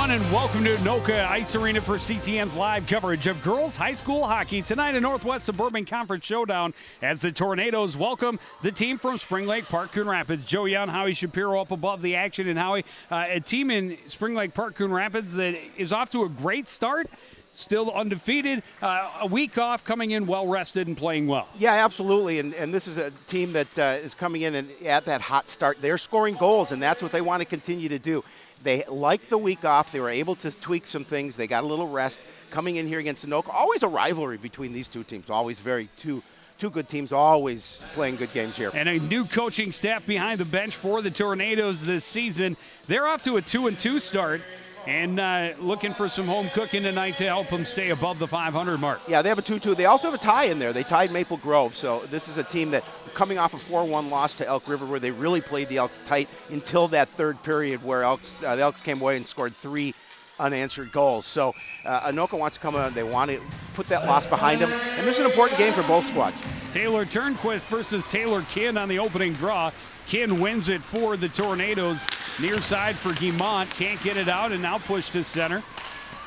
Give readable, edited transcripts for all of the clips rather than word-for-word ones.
everyone, and welcome to Anoka Ice Arena for CTN's live coverage of girls high school hockey. Tonight, a Northwest Suburban Conference showdown as the Tornadoes welcome the team from Spring Lake Park, Coon Rapids. Joe Young, Howie Shapiro up above the action, and Howie, a team in Spring Lake Park, Coon Rapids that is off to a great start. Still undefeated, a week off, coming in well-rested and playing well. Yeah, absolutely, and this is a team that is coming in and at that hot start. They're scoring goals, and that's what they want to continue to do. They liked the week off. They were able to tweak some things. They got a little rest. Coming in here against Anoka, always a rivalry between these two teams. Always two good teams, always playing good games here. And a new coaching staff behind the bench for the Tornadoes this season. They're off to a 2-2 start. And looking for some home cooking tonight to help them stay above the 500 mark. Yeah, they have a 2-2. They also have a tie in there. They tied Maple Grove. So this is a team that coming off a 4-1 loss to Elk River, where they really played the Elks tight until that third period, where the Elks came away and scored 3 unanswered goals. So Anoka wants to come out. They want to put that loss behind them. And this is an important game for both squads. Taylor Turnquist versus Taylor Kinn on the opening draw. Kinn wins it for the Tornadoes. Near side for Guimont. Can't get it out, and now push to center.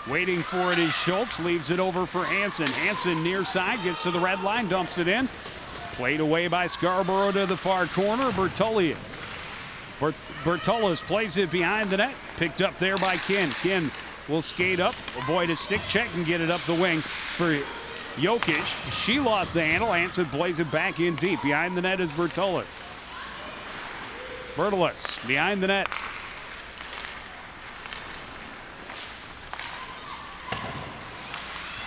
Waiting for it is Schultz. Leaves it over for Hansen. Hansen near side. Gets to the red line. Dumps it in. Played away by Scarborough to the far corner. Bertullius. Bertullius plays it behind the net. Picked up there by Kinn. Kinn will skate up. Avoid a stick check and get it up the wing for Jokic. She lost the handle. Hansen plays it back in deep. Behind the net is Bertullius. Bertullius behind the net.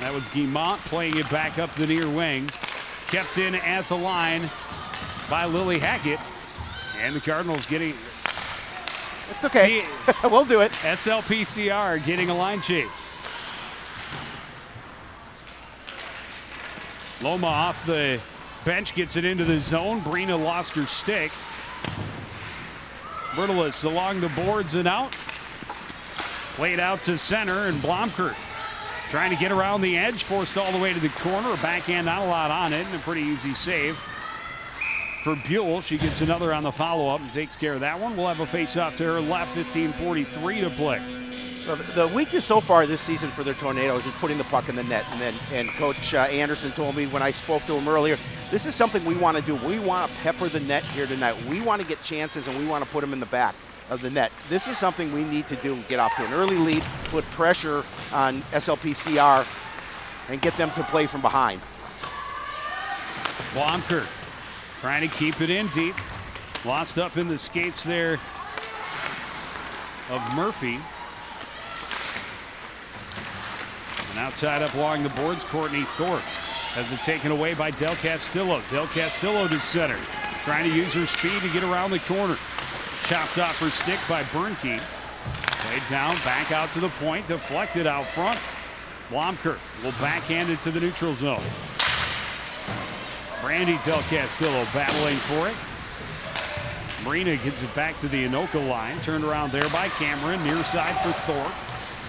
That was Guimont playing it back up the near wing. Kept in at the line by Lily Hackett. And the Cardinals getting... It's okay. We'll do it. SLPCR getting a line change. Loma off the bench gets it into the zone. Brina lost her stick. Bertullius along the boards and out. Played out to center, and Blomkirk trying to get around the edge. Forced all the way to the corner. A backhand, not a lot on it, and a pretty easy save for Buell. She gets another on the follow-up and takes care of that one. We'll have a face-off to her left, 15:43 to play. The weakness so far this season for the Tornadoes is putting the puck in the net. And Coach Anderson told me when I spoke to him earlier, this is something we want to do. We want to pepper the net here tonight. We want to get chances, and we want to put them in the back of the net. This is something we need to do. Get off to an early lead, put pressure on SLPCR, and get them to play from behind. Blomkirk trying to keep it in deep. Lost up in the skates there of Murphy. Now tied up along the boards, Courtney Thorpe has it taken away by Del Castillo. Del Castillo to center, trying to use her speed to get around the corner. Chopped off her stick by Bernke. Played down, back out to the point, deflected out front. Blomkirk will backhand it to the neutral zone. Brandy Del Castillo battling for it. Marina gets it back to the Anoka line. Turned around there by Cameron, near side for Thorpe.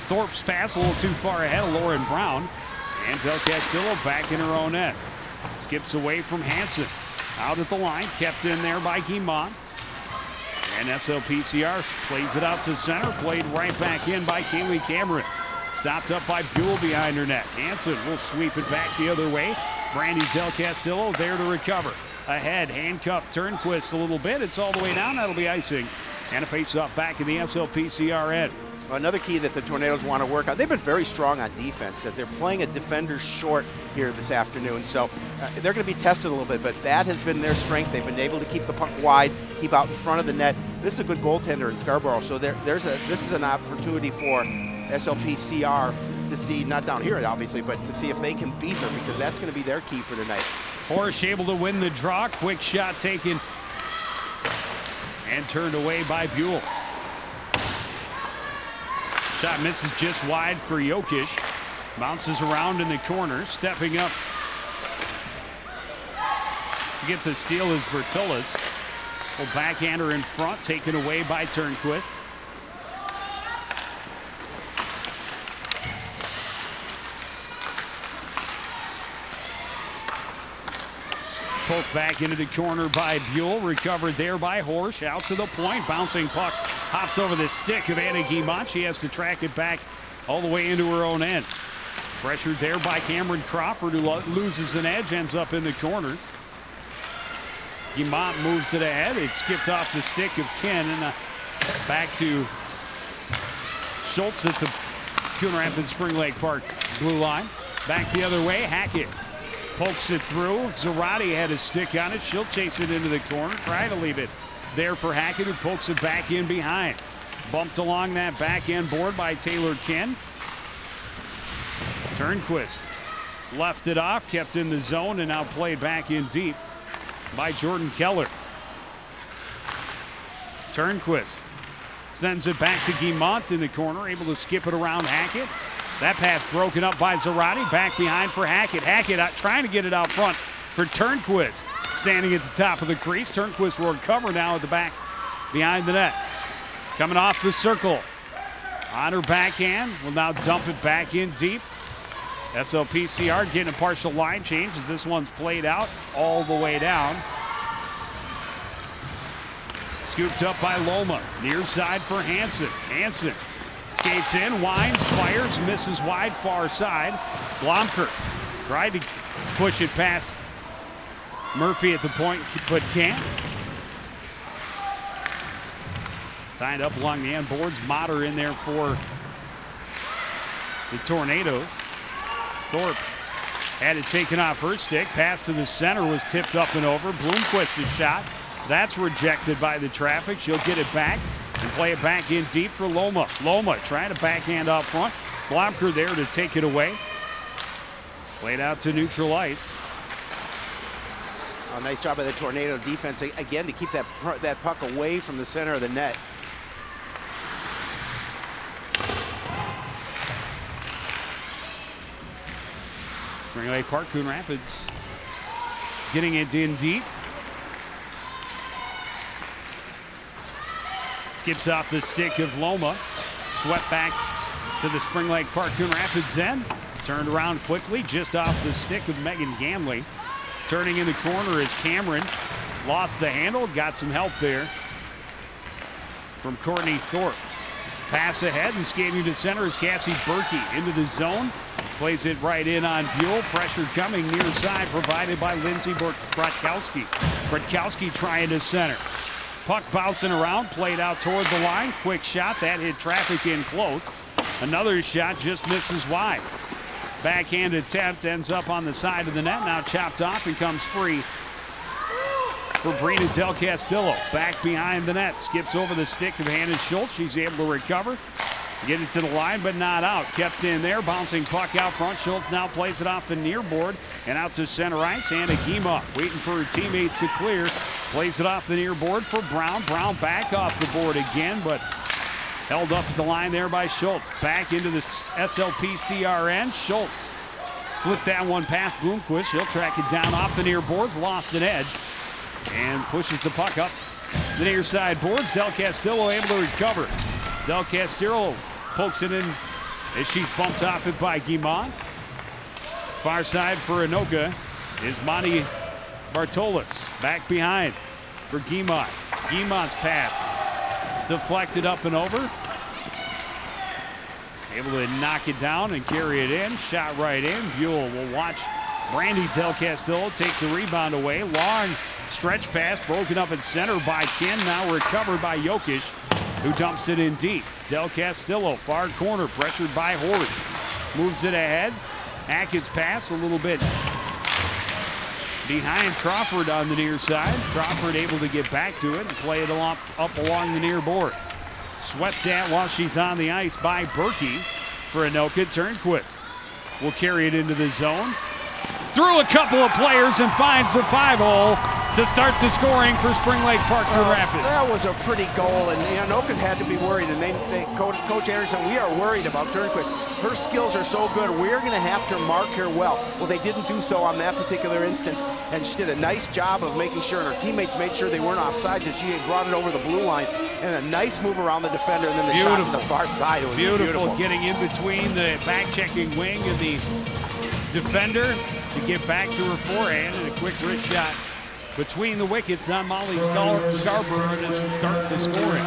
Thorpe's pass a little too far ahead of Lauren Brown. And Del Castillo back in her own end. Skips away from Hansen. Out at the line, kept in there by Guimont. And SLPCR plays it out to center. Played right back in by Kaylee Cameron. Stopped up by Buell behind her net. Hansen will sweep it back the other way. Brandy Del Castillo there to recover. Ahead, handcuffed Turnquist a little bit. It's all the way down. That'll be icing. And a face-off back in the SLPCR end. Another key that the Tornadoes want to work on, they've been very strong on defense. They're playing a defender short here this afternoon, so they're going to be tested a little bit, but that has been their strength. They've been able to keep the puck wide, keep out in front of the net. This is a good goaltender in Scarborough, so this is an opportunity for SLPCR to see, not down here obviously, but to see if they can beat her, because that's going to be their key for tonight. Horsch able to win the draw. Quick shot taken and turned away by Buell. Shot misses just wide for Jokic. Bounces around in the corner. Stepping up to get the steal is Bertullius. Will backhander in front, taken away by Turnquist. Poked back into the corner by Buell. Recovered there by Horsch. Out to the point. Bouncing puck Hops over the stick of Anna Guimont. She has to track it back all the way into her own end. Pressured there by Cameron Crawford, who loses an edge, ends up in the corner. Guimont moves it ahead. It skips off the stick of Ken and back to Schultz at the Coon Rapids Spring Lake Park blue line. Back the other way. Hackett pokes it through. Zarate had a stick on it. She'll chase it into the corner. Try to leave it there for Hackett, who pokes it back in behind. Bumped along that back end board by Taylor Ken. Turnquist left it off, kept in the zone, and now played back in deep by Jordan Keller. Turnquist sends it back to Guimont in the corner, able to skip it around Hackett. That pass broken up by Zarate, back behind for Hackett. Hackett trying to get it out front for Turnquist. Standing at the top of the crease. Turnquist will recover now at the back behind the net. Coming off the circle. On her backhand, will now dump it back in deep. SLPCR getting a partial line change as this one's played out all the way down. Scooped up by Loma. Near side for Hansen. Hansen skates in, winds, fires, misses wide, far side. Blomker tried to push it past Murphy at the point, but can't. Tied up along the end boards. Motter in there for the Tornadoes. Thorpe had it taken off her stick. Pass to the center was tipped up and over. Bloomquist's shot. That's rejected by the traffic. She'll get it back and play it back in deep for Loma. Loma trying to backhand up front. Blomker there to take it away. Played out to neutral ice. A nice job by the Tornado defense again to keep that puck away from the center of the net. Spring Lake Park, Coon Rapids getting it in deep. Skips off the stick of Loma. Swept back to the Spring Lake Park Coon Rapids end. Turned around quickly just off the stick of Megan Ganley. Turning in the corner is Cameron. Lost the handle, got some help there from Courtney Thorpe. Pass ahead and skating to center is Cassie Berkey into the zone. Plays it right in on Buell. Pressure coming near side provided by Lindsay Bratkowski. Bratkowski trying to center. Puck bouncing around, played out toward the line. Quick shot, that hit traffic in close. Another shot just misses wide. Backhand attempt ends up on the side of the net. Now chopped off and comes free for Brina Del Castillo. Back behind the net. Skips over the stick of Hannah Schultz. She's able to recover. Get it to the line, but not out. Kept in there. Bouncing puck out front. Schultz now plays it off the near board and out to center ice. Anna Guimont waiting for her teammates to clear. Plays it off the near board for Brown. Brown back off the board again, but held up at the line there by Schultz. Back into the SLPCRN. Schultz flipped that one past Bloomquist. She'll track it down off the near boards. Lost an edge and pushes the puck up the near side boards. Del Castillo able to recover. Del Castillo pokes it in as she's bumped off it by Guimont. Far side for Anoka is Monty Bartolis. Back behind for Guimont. Guimont's pass deflected up and over. Able to knock it down and carry it in. Shot right in. Buell will watch Brandy Del Castillo take the rebound away. Long stretch pass broken up at center by Ken. Now recovered by Jokic, who dumps it in deep. Del Castillo, far corner, pressured by Horridge. Moves it ahead. Hackett's pass a little bit behind Crawford on the near side. Crawford able to get back to it and play it up along the near board. Swept at while she's on the ice by Berkey for Anoka. Turnquist will carry it into the zone. Through a couple of players and finds the 5-hole to start the scoring for Spring Lake Park Coon Rapids. That was a pretty goal, and Anoka had to be worried. And Coach Anderson, we are worried about Turnquist. Her skills are so good, we're going to have to mark her well. Well, they didn't do so on that particular instance, and she did a nice job of making sure, and her teammates made sure they weren't offsides as she brought it over the blue line. And a nice move around the defender, and then the shot to the far side. It was beautiful. Getting in between the back-checking wing and the defender to get back to her forehand, and a quick wrist shot between the wickets on Molly Scarborough to start the scoring.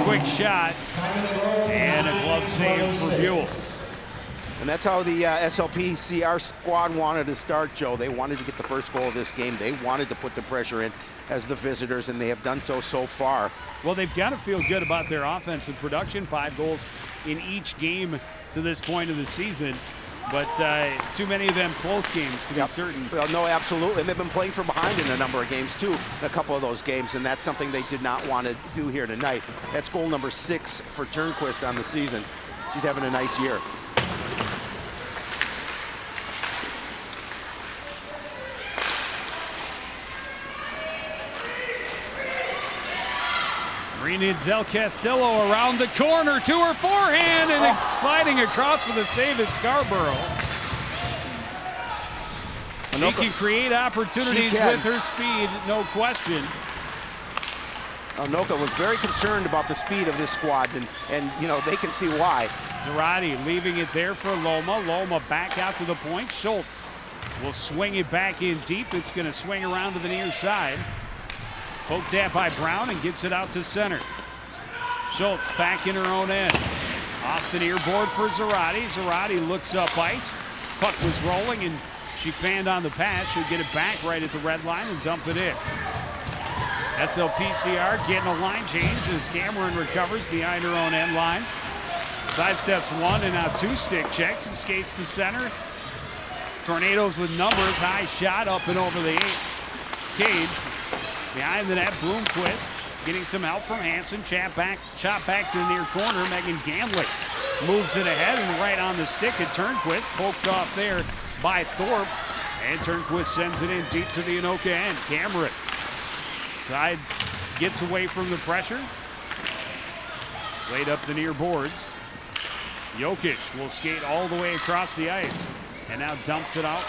Quick shot and a glove save for Buell. And that's how the SLPCR squad wanted to start, Joe. They wanted to get the first goal of this game. They wanted to put the pressure in as the visitors, and they have done so far. Well, they've got to feel good about their offensive production. 5 goals in each game to this point of the season. But too many of them close games, to be certain. Well, no, absolutely. And they've been playing from behind in a number of games, too, a couple of those games, and that's something they did not want to do here tonight. That's goal number 6 for Turnquist on the season. She's having a nice year. Marina Del Castillo around the corner to her forehand and sliding across for the save is Scarborough. She can create opportunities with her speed, no question. Anoka was very concerned about the speed of this squad, and you know, they can see why. Zarate leaving it there for Loma. Loma back out to the point. Schultz will swing it back in deep. It's going to swing around to the near side. Poke tap by Brown and gets it out to center. Schultz back in her own end. Off the near board for Zarate. Zarate looks up ice. Puck was rolling and she fanned on the pass. She'll get it back right at the red line and dump it in. SLPCR getting a line change as Cameron recovers behind her own end line. Sidesteps one and now 2 stick checks and skates to center. Tornadoes with numbers. High shot up and over the cage. Behind the net, Bloomquist getting some help from Hansen. Chop back to the near corner. Megan Gamlick moves it ahead and right on the stick at Turnquist. Poked off there by Thorpe. And Turnquist sends it in deep to the Anoka end. Cameron. Side gets away from the pressure. Laid up the near boards. Jokic will skate all the way across the ice. And now dumps it out.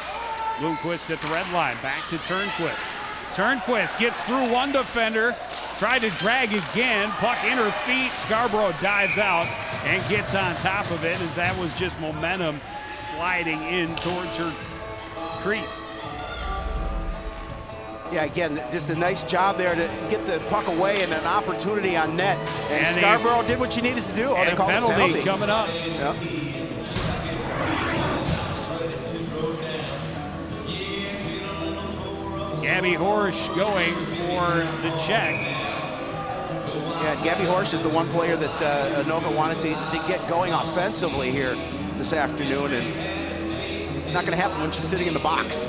Bloomquist at the red line. Back to Turnquist. Turnquist gets through one defender, tried to drag again, puck in her feet. Scarborough dives out and gets on top of it as that was just momentum sliding in towards her crease. Yeah, again, just a nice job there to get the puck away and an opportunity on net. And Scarborough did what she needed to do. And they called it a penalty coming up. Yeah. Gabby Horsch going for the check. Yeah, Gabby Horsch is the one player that Anoka wanted to get going offensively here this afternoon, and not going to happen when she's sitting in the box.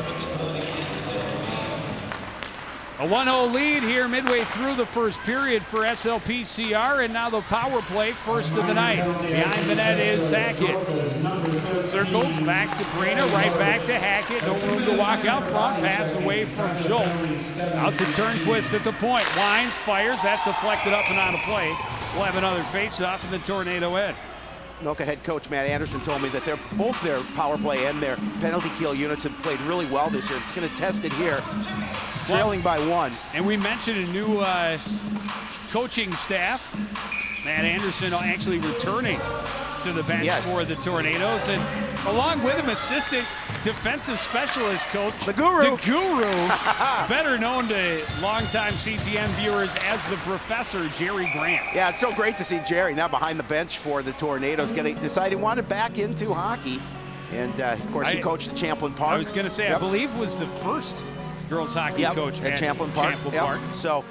A 1-0 lead here midway through the first period for SLPCR, and now the power play first of the night. Behind the net is Hackett. Circles back to Brina, right back to Hackett. No room to walk out front. Pass away from Schultz. Out to Turnquist at the point. Wines, fires. That's deflected up and out of play. We'll have another face-off in the Tornado end. Anoka head coach Matt Anderson told me that both their power play and their penalty kill units have played really well this year. It's going to test it here. Trailing by 1. And we mentioned a new coaching staff. Matt Anderson actually returning to the bench for the Tornadoes. And along with him, assistant defensive specialist coach. The Guru. The Guru, better known to longtime CTN viewers as the Professor, Jerry Grant. Yeah, it's so great to see Jerry now behind the bench for the Tornadoes, deciding he wanted back into hockey. And, of course, he coached at Champlain Park. I was going to say, I believe was the first girls hockey coach at Champlain Park. Park. So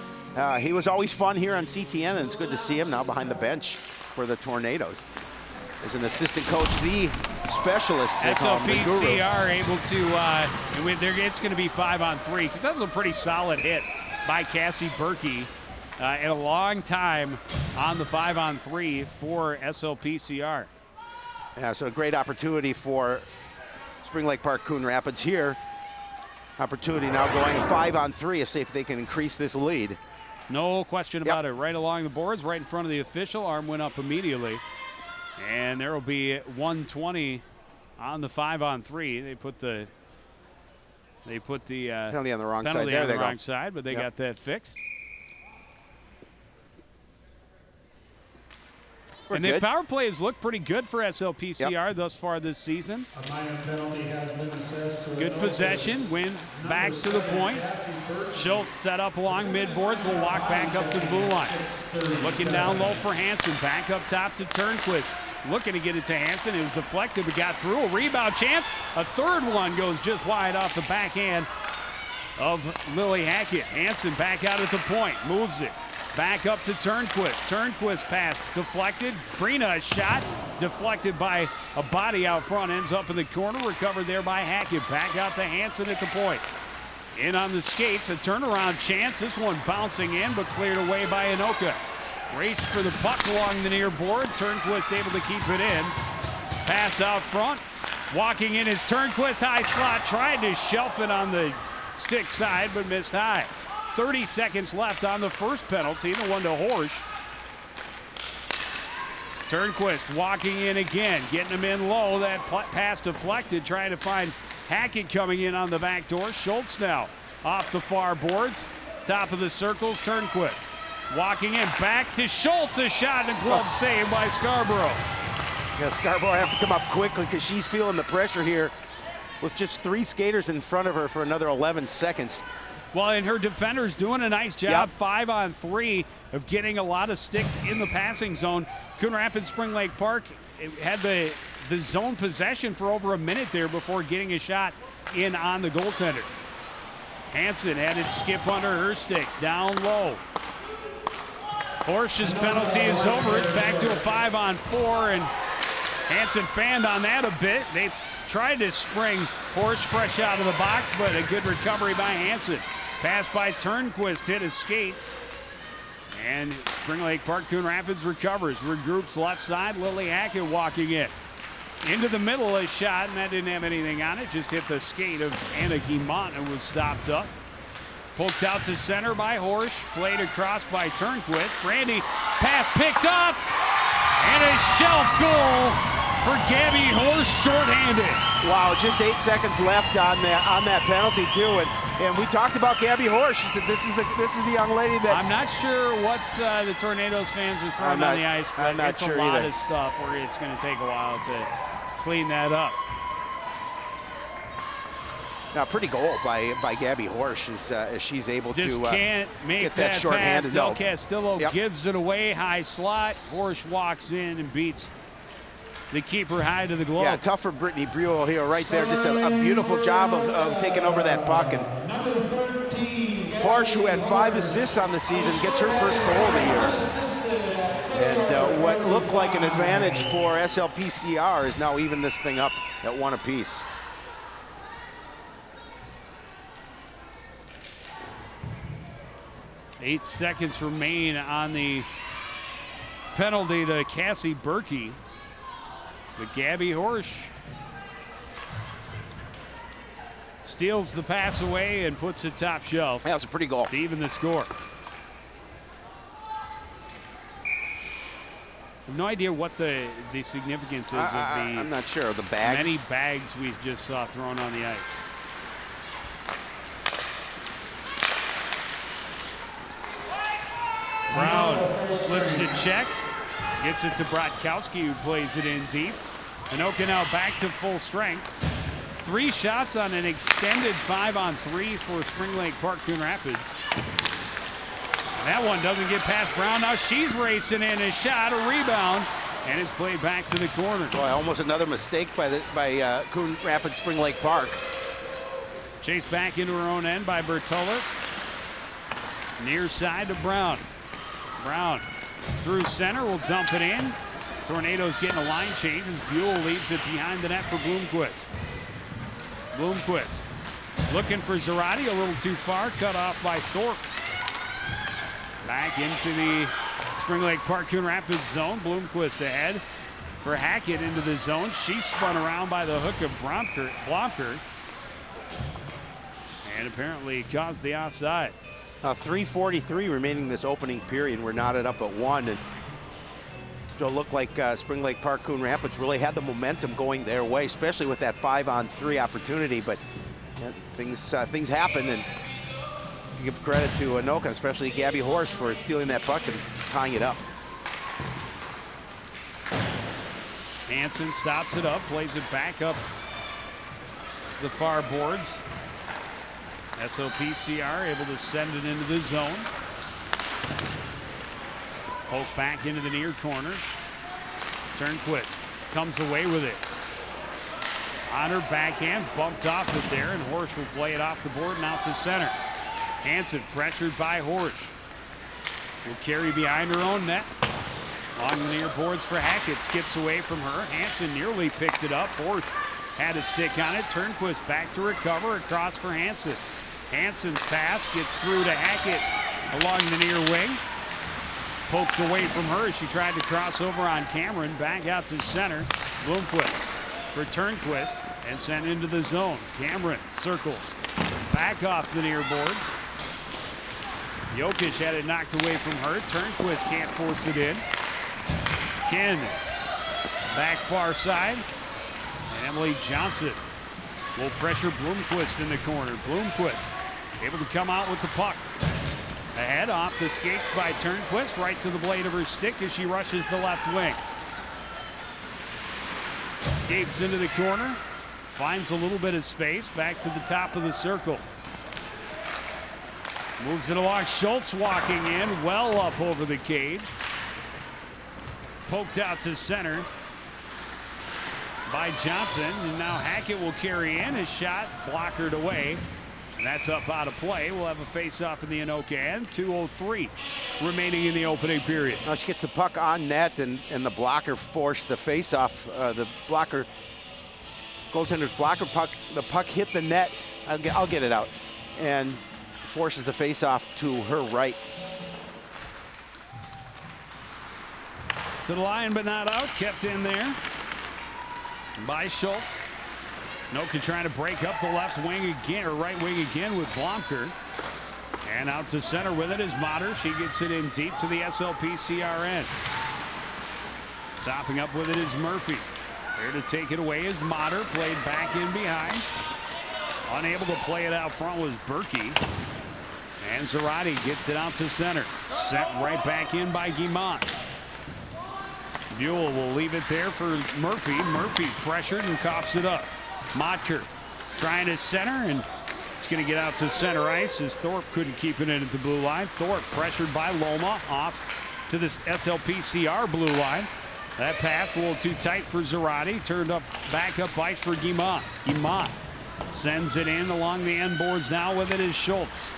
he was always fun here on CTN, and it's good to see him now behind the bench for the Tornadoes. As an assistant coach, the specialist. SLPCR able to, it's going to be 5-on-3, because that was a pretty solid hit by Cassie Berkey in a long time on the 5-on-3 for SLPCR. Yeah, so a great opportunity for Spring Lake Park Coon Rapids here. Opportunity now going 5-on-3 to see if they can increase this lead. No question about it. Right along the boards, right in front of the official. Arm went up immediately. And there will be 120 on the 5-on-3. They put the penalty on the wrong side. There they wrong side, but they got that fixed. We're And good. the power play has looked pretty good for SLPCR thus far this season. A minor penalty has been assessed to Good possession, win back to the point. Schultz set up along midboards, will walk back up to the blue line. Looking down low for Hansen, back up top to Turnquist. Looking to get it to Hansen, it was deflected but got through. A rebound chance, a third one goes just wide off the backhand of Lily Hackett. Hansen back out at the point, moves it. Back up to Turnquist. Turnquist pass deflected. Brina a shot deflected by a body out front. Ends up in the corner. Recovered there by Hackett. Back out to Hansen at the point. In on the skates. A turnaround chance. This one bouncing in but cleared away by Anoka. Race for the puck along the near board. Turnquist able to keep it in. Pass out front. Walking in is Turnquist. High slot. Tried to shelf it on the stick side but missed high. 30 seconds left on the first penalty, the one to Horsch. Turnquist walking in again, getting him in low. That pass deflected, trying to find Hackett coming in on the back door. Schultz now off the far boards. Top of the circles, Turnquist. Walking in, back to Schultz. A shot and glove saved by Scarborough. Yeah, Scarborough have to come up quickly because she's feeling the pressure here with just 3 skaters in front of her for another 11 seconds. Well, and her defender's doing a nice job, 5 on 3, of getting a lot of sticks in the passing zone. Coon Rapids Spring Lake Park had the zone possession for over a minute there before getting a shot in on the goaltender. Hansen had it skip under her stick, down low. Horsch's penalty is over. It's back to a 5 on 4, and Hansen fanned on that a bit. They tried to spring Horsch fresh out of the box, but a good recovery by Hansen. Pass by Turnquist, hit a skate. And Spring Lake Park, Coon Rapids recovers. Regroups left side, Lily Hackett walking in. Into the middle, a shot, and that didn't have anything on it. Just hit the skate of Anna Guimont and was stopped up. Poked out to center by Horsch. Played across by Turnquist. Brandy, pass picked up. And a shelf goal for Gabby Horsch, shorthanded. Wow, just 8 seconds left on that penalty too, and we talked about Gabby Horsch. She said this is the young lady that. I'm not sure what the Tornadoes fans are throwing on the ice, but I'm not it's sure a lot either. of stuff where it's going to take a while to clean that up. Now, pretty goal by Gabby Horsch as she's able Just to can't make get that that shorthanded. pass. Del No. Castillo Yep. gives it away, high slot. Horsch walks in and beats the keeper high to the glove. Yeah, tough for Brittany Buell here right there. Just a beautiful job of taking over that puck. And Horsch, who had 5 assists on the season, gets her first goal of the year. And what looked like an advantage for SLPCR is now even this thing up at 1 apiece. Eight seconds remain on the penalty to Cassie Berkey. But Gabby Horsch steals the pass away and puts it top shelf That was a pretty goal. to even the score. I have no idea what the significance is of I'm not sure of the bags. many bags we just saw thrown on the ice. Brown slips a check, gets it to Bratkowski, who plays it in deep. Anoka now back to full strength. 3 shots on an extended 5 on 3 for Spring Lake Park, Coon Rapids. That one doesn't get past Brown. Now she's racing in a shot, a rebound, and it's played back to the corner. Boy, almost another mistake by Coon Rapids Spring Lake Park. Chased back into her own end by Bertola. Near side to Brown. Brown through center, will dump it in. Tornadoes getting a line change as Buell leaves it behind the net for Bloomquist. Bloomquist looking for Zarate, a little too far, cut off by Thorpe. Back into the Spring Lake Park Coon Rapids zone. Bloomquist ahead for Hackett into the zone. She's spun around by the hook of Blomkert. And apparently caused the offside. 3:43 remaining this opening period. We're knotted up at 1. And it'll look like Spring Lake Park Coon Rapids really had the momentum going their way, especially with that 5 on 3 opportunity. But things happen, and give credit to Anoka, especially Gabby Horsch, for stealing that puck and tying it up. Hansen stops it up, plays it back up the far boards. SLPCR able to send it into the zone. Poke back into the near corner. Turnquist comes away with it. On her backhand, bumped off it there, and Horsch will play it off the board and out to center. Hansen pressured by Horsch. Will carry behind her own net. On the near boards for Hackett. Skips away from her. Hansen nearly picked it up. Horsch had a stick on it. Turnquist back to recover. Across for Hansen. Hansen's pass gets through to Hackett along the near wing. Poked away from her as she tried to cross over on Cameron. Back out to center. Bloomquist for Turnquist and sent into the zone. Cameron circles. Back off the near boards. Jokic had it knocked away from her. Turnquist can't force it in. Ken back far side. And Emily Johnson will pressure Bloomquist in the corner. Bloomquist able to come out with the puck. Ahead off the skates by Turnquist, right to the blade of her stick as she rushes the left wing. Escapes into the corner, finds a little bit of space, back to the top of the circle. Moves it along, Schultz walking in, well up over the cage. Poked out to center by Johnson, and now Hackett will carry in. His shot blockered away, and that's up out of play. We'll have a face-off in the Anoka end. 2:03 remaining in the opening period. Now she gets the puck on net, and the blocker forced the face-off. The blocker, goaltender's blocker puck, the puck hit the net. I'll get it out, and forces the face-off to her right. To the line, but not out. Kept in there by Schultz. Anoka trying to break up the left wing again, or right wing again with Blomker. And out to center with it is Motter. She gets it in deep to the SLPCR end. Stopping up with it is Murphy. There to take it away is Motter. Played back in behind. Unable to play it out front was Berkey. And Zarate gets it out to center. Set right back in by Guimont. Buell will leave it there for Murphy. Murphy pressured and coughs it up. Motker trying to center, and it's going to get out to center ice as Thorpe couldn't keep it in at the blue line. Thorpe pressured by Loma off to the SLPCR blue line. That pass a little too tight for Zarate. Turned up back up ice for Guimont. Guimont sends it in along the end boards. Now with it is Schultz.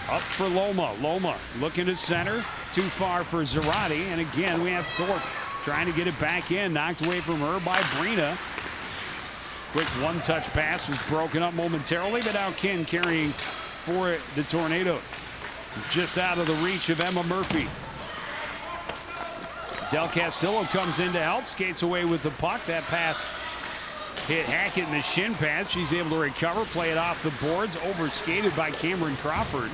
Up for Loma. Loma looking to center. Too far for Zarate. And again, we have Thorpe trying to get it back in. Knocked away from her by Brina. Quick one-touch pass was broken up momentarily, but now Ken carrying for the Tornadoes. Just out of the reach of Emma Murphy. Del Castillo comes in to help. Skates away with the puck. That pass hit Hackett in the shin pad. She's able to recover, play it off the boards. Overskated by Cameron Crawford.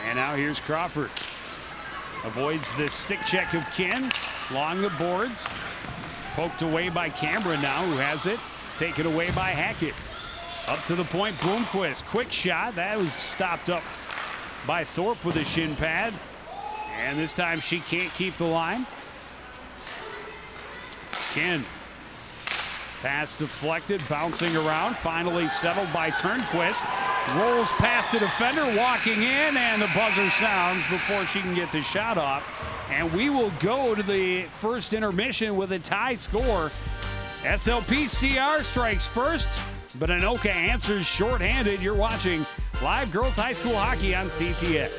And now here's Crawford. Avoids the stick check of Ken along the boards. Poked away by Cameron now, who has it. Taken away by Hackett. Up to the point, Bloomquist. Quick shot. That was stopped up by Thorpe with a shin pad. And this time she can't keep the line. Ken. Pass deflected, bouncing around. Finally settled by Turnquist. Rolls past a defender, walking in, and the buzzer sounds before she can get the shot off. And we will go to the first intermission with a tie score. SLPCR strikes first, but Anoka answers shorthanded. You're watching live girls high school hockey on CTX.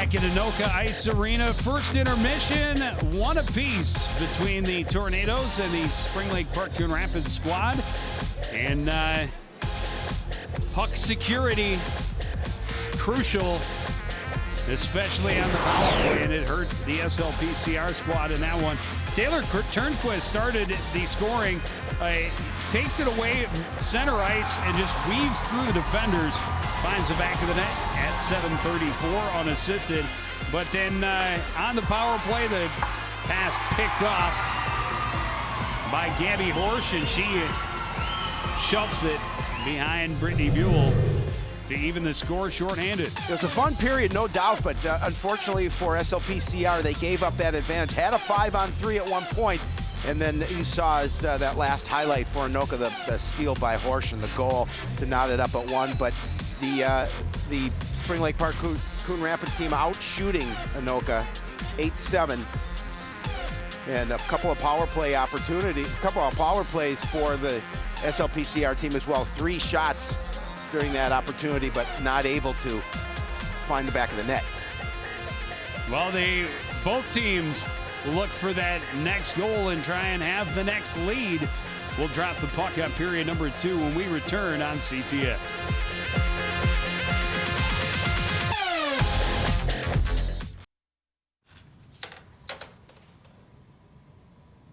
Back in Anoka Ice Arena, first intermission, one apiece between the Tornadoes and the Spring Lake Park Coon Rapids squad. And puck security, crucial, especially on the power play, and it hurt the SLPCR squad in that one. Taylor Turnquist started the scoring, takes it away center ice and just weaves through the defenders, finds the back of the net at 7:34 unassisted. But then on the power play, the pass picked off by Gabby Horsch, and she shoves it behind Brittany Buell to even the score shorthanded. It was a fun period, no doubt, but unfortunately for SLPCR, they gave up that advantage. Had a 5-on-3 at one point, and then you saw as that last highlight for Anoka, the steal by Horsch and the goal to knot it up at 1. But the Spring Lake Park Coon Rapids team out shooting Anoka 8-7. And a couple of power plays for the SLPCR team as well. 3 shots during that opportunity, but not able to find the back of the net. Well, both teams look for that next goal and try and have the next lead. We'll drop the puck on period number 2 when we return on CTF.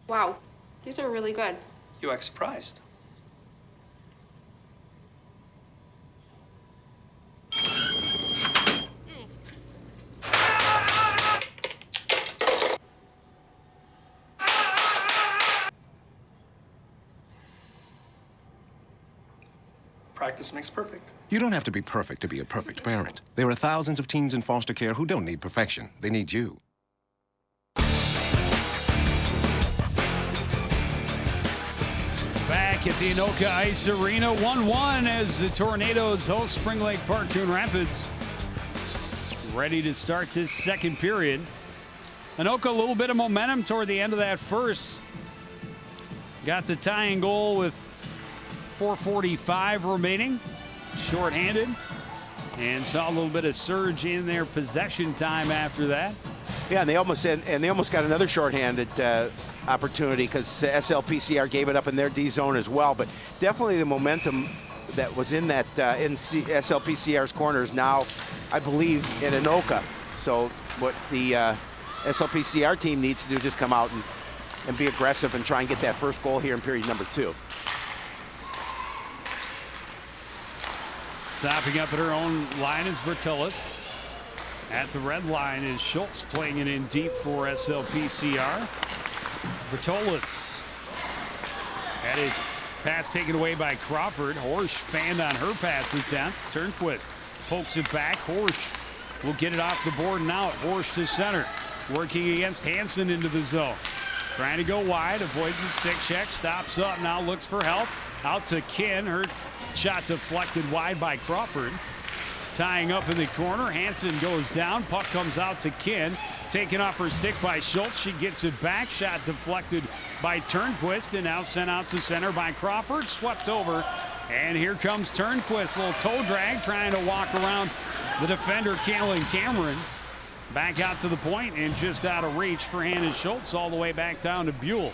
Wow, these are really good. You act surprised. Practice makes perfect. You don't have to be perfect to be a perfect parent. There are thousands of teens in foster care who don't need perfection. They need you. Back at the Anoka Ice Arena, 1-1 as the Tornadoes host Spring Lake Park Coon Rapids. Ready to start this second period. Anoka a little bit of momentum toward the end of that first. Got the tying goal with 4:45 remaining, shorthanded, and saw a little bit of surge in their possession time after that. Yeah, and they almost got another shorthanded opportunity because SLPCR gave it up in their D zone as well. But definitely the momentum that was in that SLPCR's corner is now, I believe, in Anoka. So what the SLPCR team needs to do is just come out and be aggressive and try and get that first goal here in period number 2. Stopping up at her own line is Bertillis. At the red line is Schultz playing it in deep for SLPCR. Bertillis had a pass taken away by Crawford. Horsch fanned on her pass attempt. Turnquist pokes it back. Horsch will get it off the board and out. Horsch to center. Working against Hansen into the zone. Trying to go wide. Avoids the stick check. Stops up. Now looks for help. Out to Kin. Her shot deflected wide by Crawford. Tying up in the corner. Hansen goes down. Puck comes out to Kin. Taken off her stick by Schultz. She gets it back. Shot deflected by Turnquist and now sent out to center by Crawford. Swept over. And here comes Turnquist. A little toe drag trying to walk around the defender, Kaylin Cameron. Back out to the point and just out of reach for Hannah Schultz all the way back down to Buell.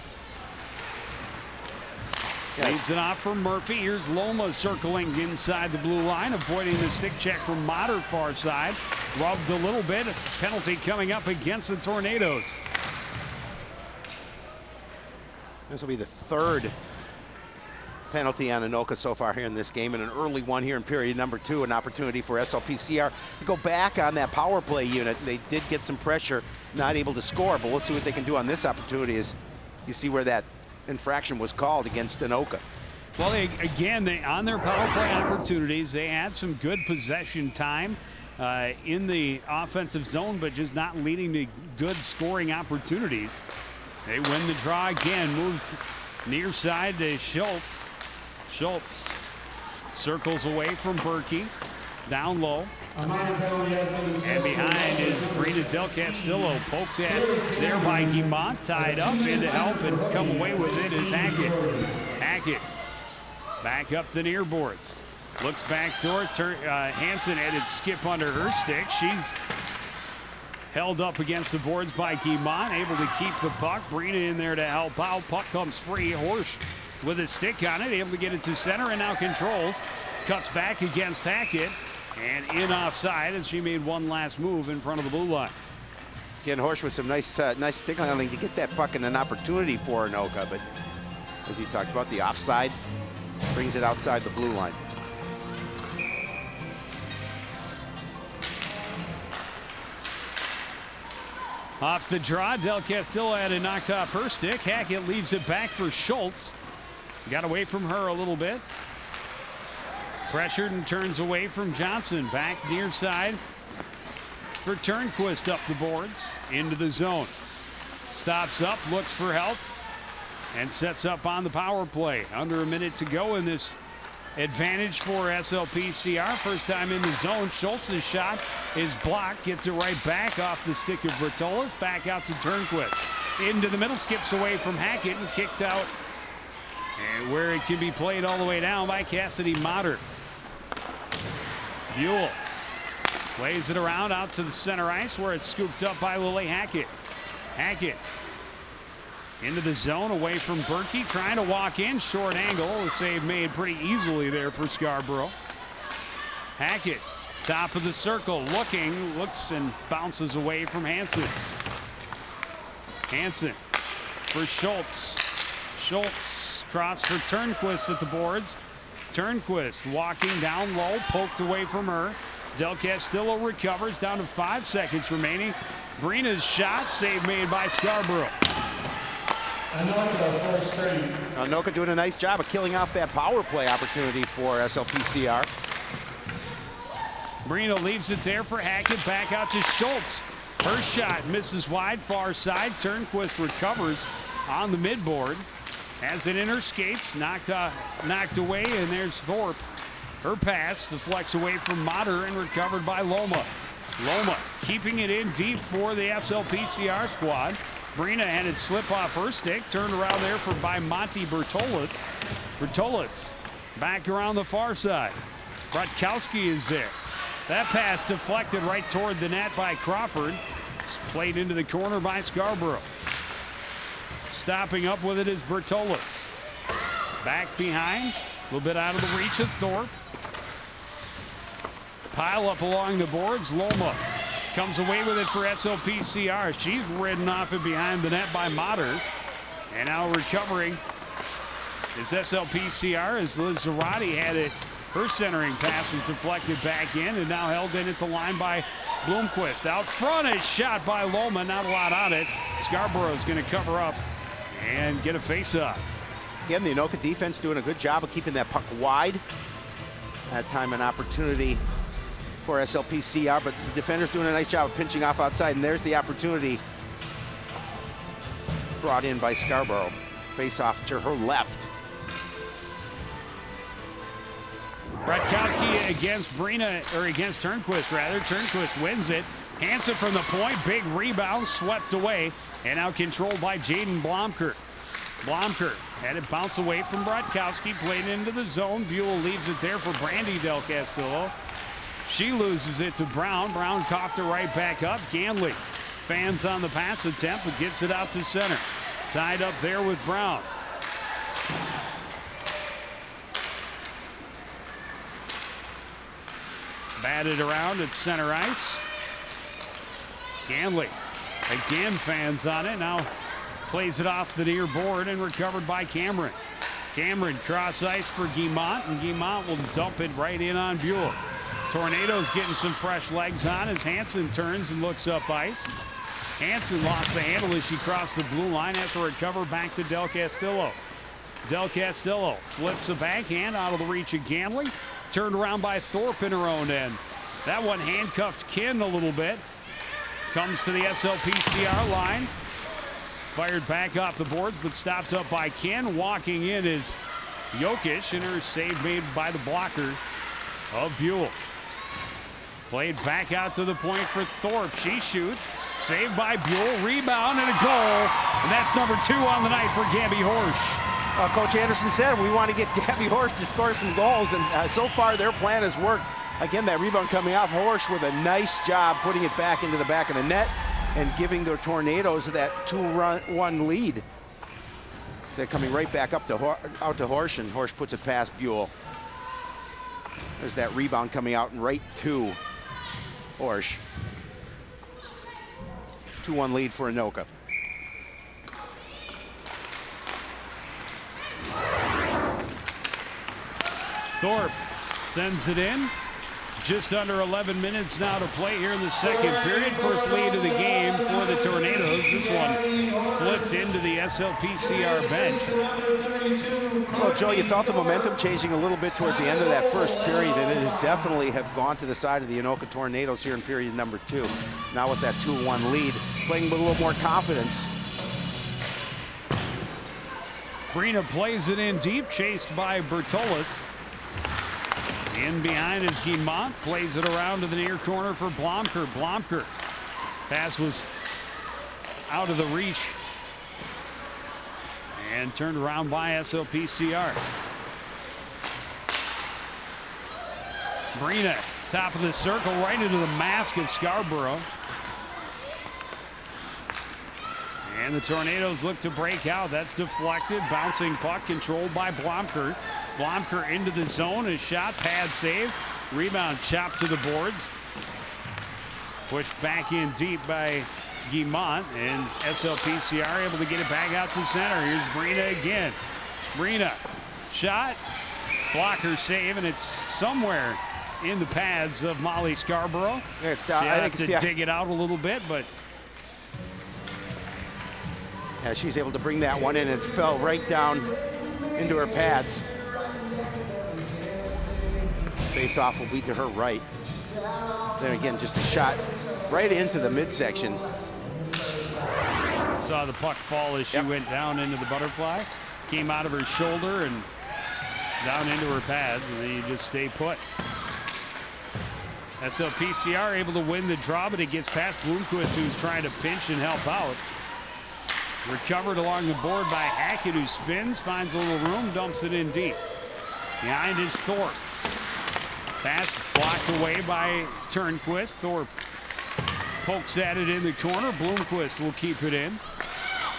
Leaves it off for Murphy. Here's Loma circling inside the blue line, avoiding the stick check from Motter far side. Rubbed a little bit. Penalty coming up against the Tornadoes. This will be the 3rd penalty on Anoka so far here in this game, and an early one here in period number 2. An opportunity for SLPCR to go back on that power play unit. They did get some pressure, not able to score, but we'll see what they can do on this opportunity as you see where that infraction was called against Anoka. Well, on their power play opportunities, they had some good possession time in the offensive zone, but just not leading to good scoring opportunities. They win the draw again, move near side to Schultz. Schultz circles away from Berkey, down low. And behind is Brina Del Castillo. Poked at there by Guimont. Tied up in to help and come away with it is Hackett. Hackett back up the near boards. Looks back door. Hansen had it skip under her stick. She's Held up against the boards by Guimont, able to keep the puck. Brina in there to help out. Puck comes free. Horsch with a stick on it, able to get it to center, and now controls. Cuts back against Hackett, and in offside as she made one last move in front of the blue line. Again, Horsch with some nice stick handling to get that puck and an opportunity for Anoka, but as you talked about, the offside brings it outside the blue line. Off the draw, Del Castillo had it knocked off her stick. Hackett leaves it back for Schultz. Got away from her a little bit. Pressured and turns away from Johnson. Back near side for Turnquist up the boards into the zone. Stops up, looks for help, and sets up on the power play. Under a minute to go in this advantage for SLPCR. First time in the zone. Schultz's shot is blocked. Gets it right back off the stick of Bertolas. Back out to Turnquist. Into the middle. Skips away from Hackett and kicked out. And where it can be played all the way down by Cassidy Motter. Buell plays it around out to the center ice where it's scooped up by Lily Hackett. Hackett into the zone away from Berkey, trying to walk in. Short angle. A save made pretty easily there for Scarborough. Hackett, top of the circle, looks and bounces away from Hansen. Hansen for Schultz. Schultz cross for Turnquist at the boards. Turnquist walking down low, poked away from her. Del Castillo recovers, down to 5 seconds remaining. Brina's shot, save made by Scarborough. Anoka, first straight. Anoka doing a nice job of killing off that power play opportunity for SLPCR. Brina leaves it there for Hackett. Back out to Schultz. Her shot misses wide, far side. Turnquist recovers on the midboard. Has it in her skates, knocked away, and there's Thorpe. Her pass deflects away from Motter and recovered by Loma. Loma keeping it in deep for the SLPCR squad. Brina had it slip off her stick, turned around there by Monty Bertolas. Bertolas back around the far side. Rutkowski is there. That pass deflected right toward the net by Crawford. It's played into the corner by Scarborough. Stopping up with it is Bertolas. Back behind, a little bit out of the reach of Thorpe. Pile up along the boards. Loma comes away with it for SLPCR. She's ridden off it behind the net by Motter. And now recovering is SLPCR as Liz Zarate had it. Her centering pass was deflected back in and now held in at the line by Bloomquist. Out front is shot by Loma. Not a lot on it. Scarborough is going to cover up and get a face-off. Again, the Anoka defense doing a good job of keeping that puck wide. That time an opportunity for SLPCR, but the defender's doing a nice job of pinching off outside, and there's the opportunity brought in by Scarborough. Face off to her left. Rutkowski against Brina, or against Turnquist rather. Turnquist wins it. Hansen from the point, big rebound, swept away, and now controlled by Jaden Blomkirk. Blomkirk had it bounce away from Rutkowski, played into the zone. Buell leaves it there for Brandy Del Castillo. She loses it to Brown. Brown coughed it right back up. Ganley fans on the pass attempt, but gets it out to center. Tied up there with Brown. Batted around at center ice. Ganley again fans on it. Now plays it off the near board and recovered by Cameron. Cameron cross ice for Guimont, and Guimont will dump it right in on Buell. Tornado's getting some fresh legs on as Hansen turns and looks up ice. Hansen lost the handle as she crossed the blue line after recover back to Del Castillo. Del Castillo flips a backhand out of the reach of Ganley. Turned around by Thorpe in her own end. That one handcuffed Kin a little bit. Comes to the SLPCR line. Fired back off the boards, but stopped up by Kin. Walking in is Jokic, and her save made by the blocker of Buell. Played back out to the point for Thorpe. She shoots. Saved by Buell. Rebound and a goal. And that's number 2 on the night for Gabby Horsch. Coach Anderson said we want to get Gabby Horsch to score some goals, and so far their plan has worked. Again, that rebound coming off Horsch with a nice job putting it back into the back of the net. and giving the Tornadoes that 2-1 lead. So they're coming right back up to out to Horsch, and Horsch puts it past Buell. There's that rebound coming out and right to Horsch. 2-1 lead for Anoka. Thorpe sends it in. Just under 11 minutes now to play here in the second period. First lead of the game for the Tornadoes. This one flipped into the SLPCR bench. Well, Joe, you felt the momentum changing a little bit towards the end of that first period, and it has definitely have gone to the side of the Anoka Tornadoes here in period number 2. Now with that 2-1 lead, playing with a little more confidence. Brina plays it in deep, chased by Bertolis. In behind is Guimont, plays it around to the near corner for Blomker. Blomker. Pass was out of the reach and turned around by SLPCR. Brina, top of the circle, right into the mask of Scarborough. And the Tornadoes look to break out. That's deflected. Bouncing puck controlled by Blomker. Blomker into the zone. His shot, pad save. Rebound chopped to the boards. Pushed back in deep by Guimont. And SLPCR able to get it back out to center. Here's Brina again. Brina, shot. Blocker save, and it's somewhere in the pads of Molly Scarborough. Yeah, it's down. She I had think to dig it out a little bit, but yeah, she's able to bring that one in and fell right down into her pads. Face-off will be to her right. Then again, just a shot right into the midsection. Saw the puck fall as she went down into the butterfly. Came out of her shoulder and down into her pads, and then you just stay put. SLPCR able to win the draw, but it gets past Bloomquist, who's trying to pinch and help out. Recovered along the board by Hackett, who spins, finds a little room, dumps it in deep. Behind is Thorpe. Pass blocked away by Turnquist. Thorpe pokes at it in the corner. Bloomquist will keep it in.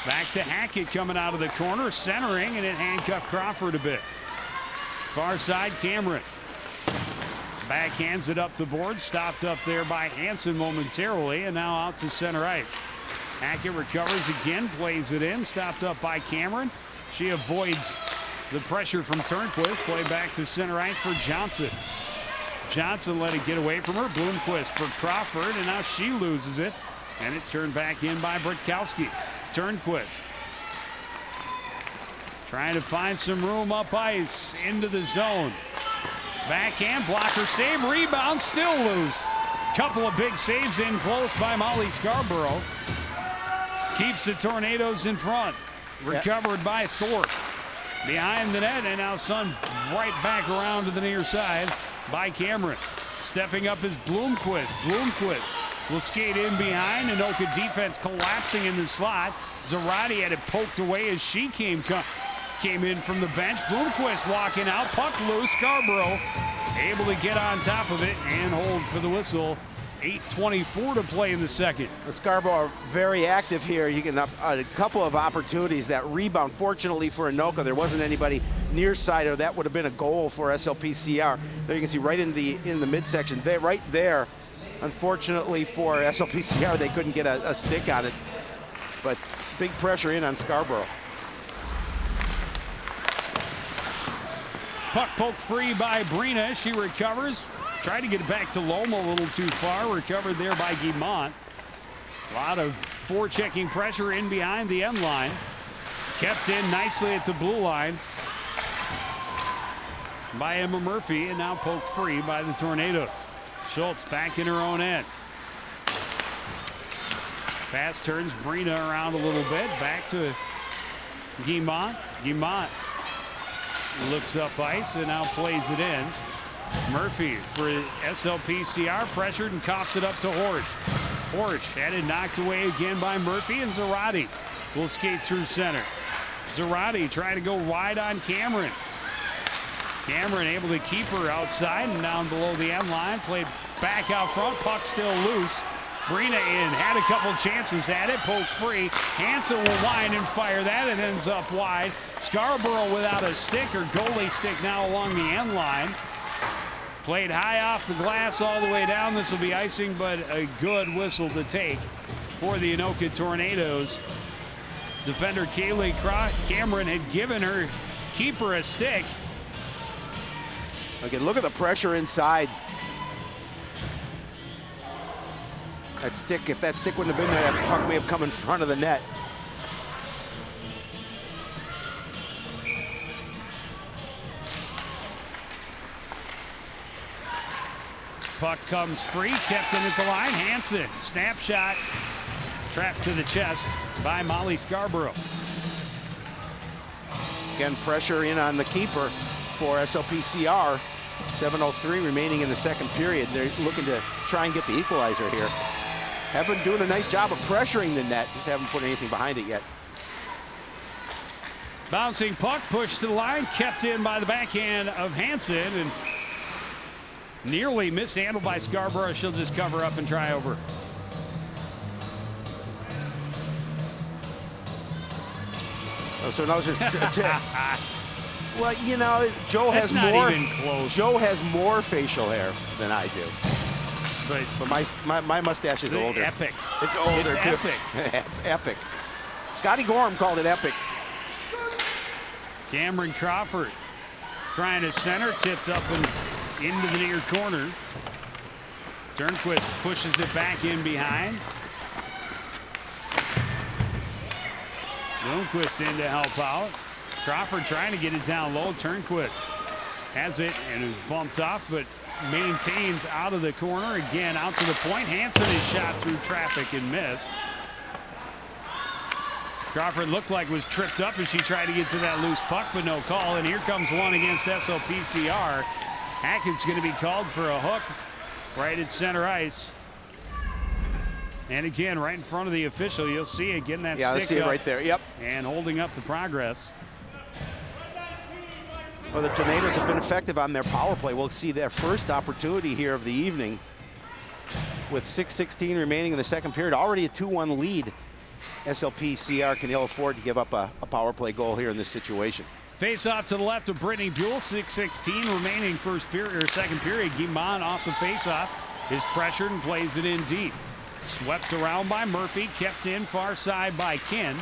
Back to Hackett coming out of the corner, centering, and it handcuffed Crawford a bit. Far side, Cameron. Backhands it up the board, stopped up there by Hansen momentarily, and now out to center ice. Hackett recovers again, plays it in, stopped up by Cameron. She avoids the pressure from Turnquist. Play back to center ice for Johnson. Johnson let it get away from her. Bloomquist for Crawford, and now she loses it. And it's turned back in by Britkowski. Turnquist trying to find some room up ice into the zone. Backhand, blocker save, rebound, still loose. Couple of big saves in close by Molly Scarborough. Keeps the Tornadoes in front. Recovered by Thorpe. Behind the net, and now Sun right back around to the near side by Cameron. Stepping up is Bloomquist. Bloomquist will skate in behind. Anoka defense collapsing in the slot. Zarate had it poked away as she came in from the bench. Bloomquist walking out, puck loose. Scarborough able to get on top of it and hold for the whistle. 8:24 to play in the second. The Scarborough are very active here. You get a couple of opportunities. That rebound, fortunately for Anoka, there wasn't anybody near side, or that would have been a goal for SLPCR. There you can see right in the midsection. Right there. Unfortunately for SLPCR, they couldn't get a stick on it. But big pressure in on Scarborough. Puck poked free by Brina. She recovers. Tried to get it back to Loma a little too far. Recovered there by Guimont. A lot of forechecking pressure in behind the end line. Kept in nicely at the blue line by Emma Murphy, and now poked free by the Tornadoes. Schultz back in her own end. Pass turns Brina around a little bit. Back to Guimont. Guimont looks up ice and now plays it in. Murphy for SLPCR, pressured and coughs it up to Horsch. Horsch had it knocked away again by Murphy, and Zarate will skate through center. Zarate trying to go wide on Cameron. Cameron able to keep her outside and down below the end line. Played back out front, puck still loose. Brina in, had a couple chances at it, poked free. Hansen will wind and fire that. It ends up wide. Scarborough without a stick, or goalie stick now along the end line. Played high off the glass all the way down. This will be icing, but a good whistle to take for the Anoka Tornadoes. Defender Kaylee Cameron had given her keeper a stick. Okay, look at the pressure inside. That stick, if that stick wouldn't have been there, that puck may have come in front of the net. Puck comes free, kept in at the line. Hansen, snapshot, trapped to the chest by Molly Scarborough. Again, pressure in on the keeper for SLPCR. 7:03 remaining in the second period. They're looking to try and get the equalizer here. Have been doing a nice job of pressuring the net, just haven't put anything behind it yet. Bouncing puck, pushed to the line, kept in by the backhand of Hansen, and nearly mishandled by Scarborough. She'll just cover up and try over. Oh, so now well, you know, Joe That's has not more. even close. Joe has more facial hair than I do, But my mustache is older. epic. It's older It's too. epic. Epic. Scotty Gorham called it epic. Cameron Crawford trying to center, tipped up and into the near corner. Turnquist pushes it back in behind. Bloomquist in to help out. Crawford trying to get it down low. Turnquist has it and is bumped off, but maintains out of the corner. Again, out to the point. Hansen is shot through traffic and missed. Crawford looked like was tripped up as she tried to get to that loose puck, but no call. And here comes one against SLPCR. Hackett's going to be called for a hook right at center ice. And again, right in front of the official, you'll see it getting that stick I see it up right there. Yep. and holding up the progress. Well, the Tornadoes have been effective on their power play. We'll see their first opportunity here of the evening with 6:16 remaining in the second period. Already a 2-1 lead. SLPCR can ill afford to give up a power play goal here in this situation. Face off to the left of Brittany Buell. 6:16 remaining first period or second period. Guimond off the face-off is pressured and plays it in deep. Swept around by Murphy, kept in far side by Ken.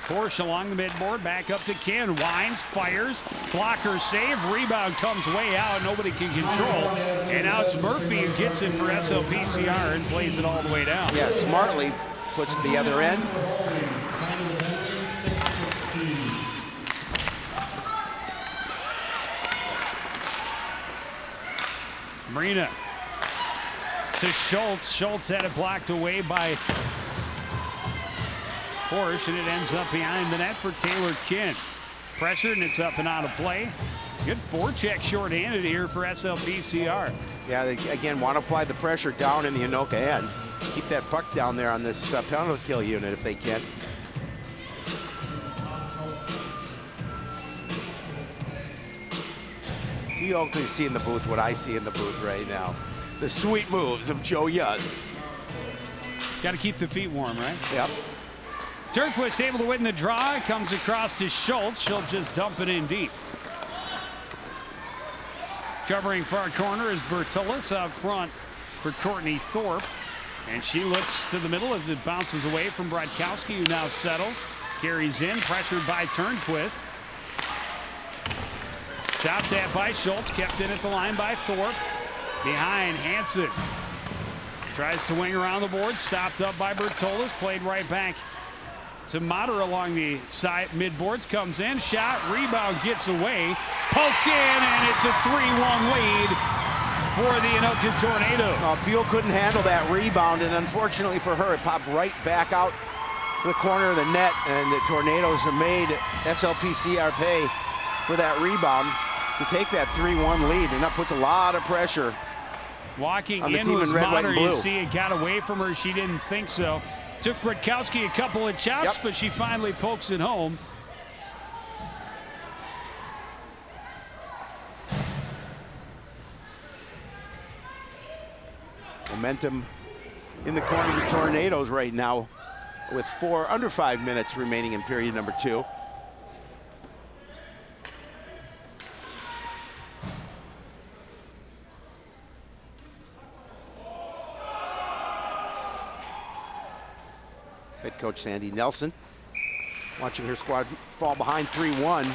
Porsche along the midboard, back up to Ken. Winds, fires, blocker save, rebound comes way out. Nobody can control. And now it's Murphy who gets it for SLPCR and plays it all the way down. Yeah, smartly puts it the other end. Marina to Schultz. Schultz had it blocked away by Porsche, and it ends up behind the net for Taylor Ken. Pressured, and it's up and out of play. Good forecheck shorthanded here for SLPCR. Yeah, they again want to apply the pressure down in the Anoka end. Keep that puck down there on this penalty kill unit if they can. You all can see in the booth what I see in the booth right now. The sweet moves of Joe Young. Got to keep the feet warm, right? Yep. Turnquist able to win the draw. Comes across to Schultz. Schultz just dump it in deep. Covering far corner is Bertulis up front for Courtney Thorpe. And she looks to the middle as it bounces away from Brodkowski, who now settles. Carries in, pressured by Turnquist. Stopped at by Schultz, kept in at the line by Thorpe. Behind Hansen. Tries to wing around the board, stopped up by Bertulis, played right back to Mater along the side midboards, comes in, shot, rebound, gets away, poked in, and it's a 3-1 lead for the Anoka Tornadoes. Buell couldn't handle that rebound, and unfortunately for her, it popped right back out the corner of the net, and the Tornadoes have made SLPCR pay for that rebound to take that 3-1 lead, and that puts a lot of pressure Walking on the in team was in red, white, Mater. and You blue. see it got away from her. She didn't think so. Took Brodkowski a couple of chops, Yep. but she finally pokes it home. Momentum in the corner of the Tornadoes right now with under 5 minutes remaining in period number 2. Head coach Sandy Nelson watching her squad fall behind 3-1.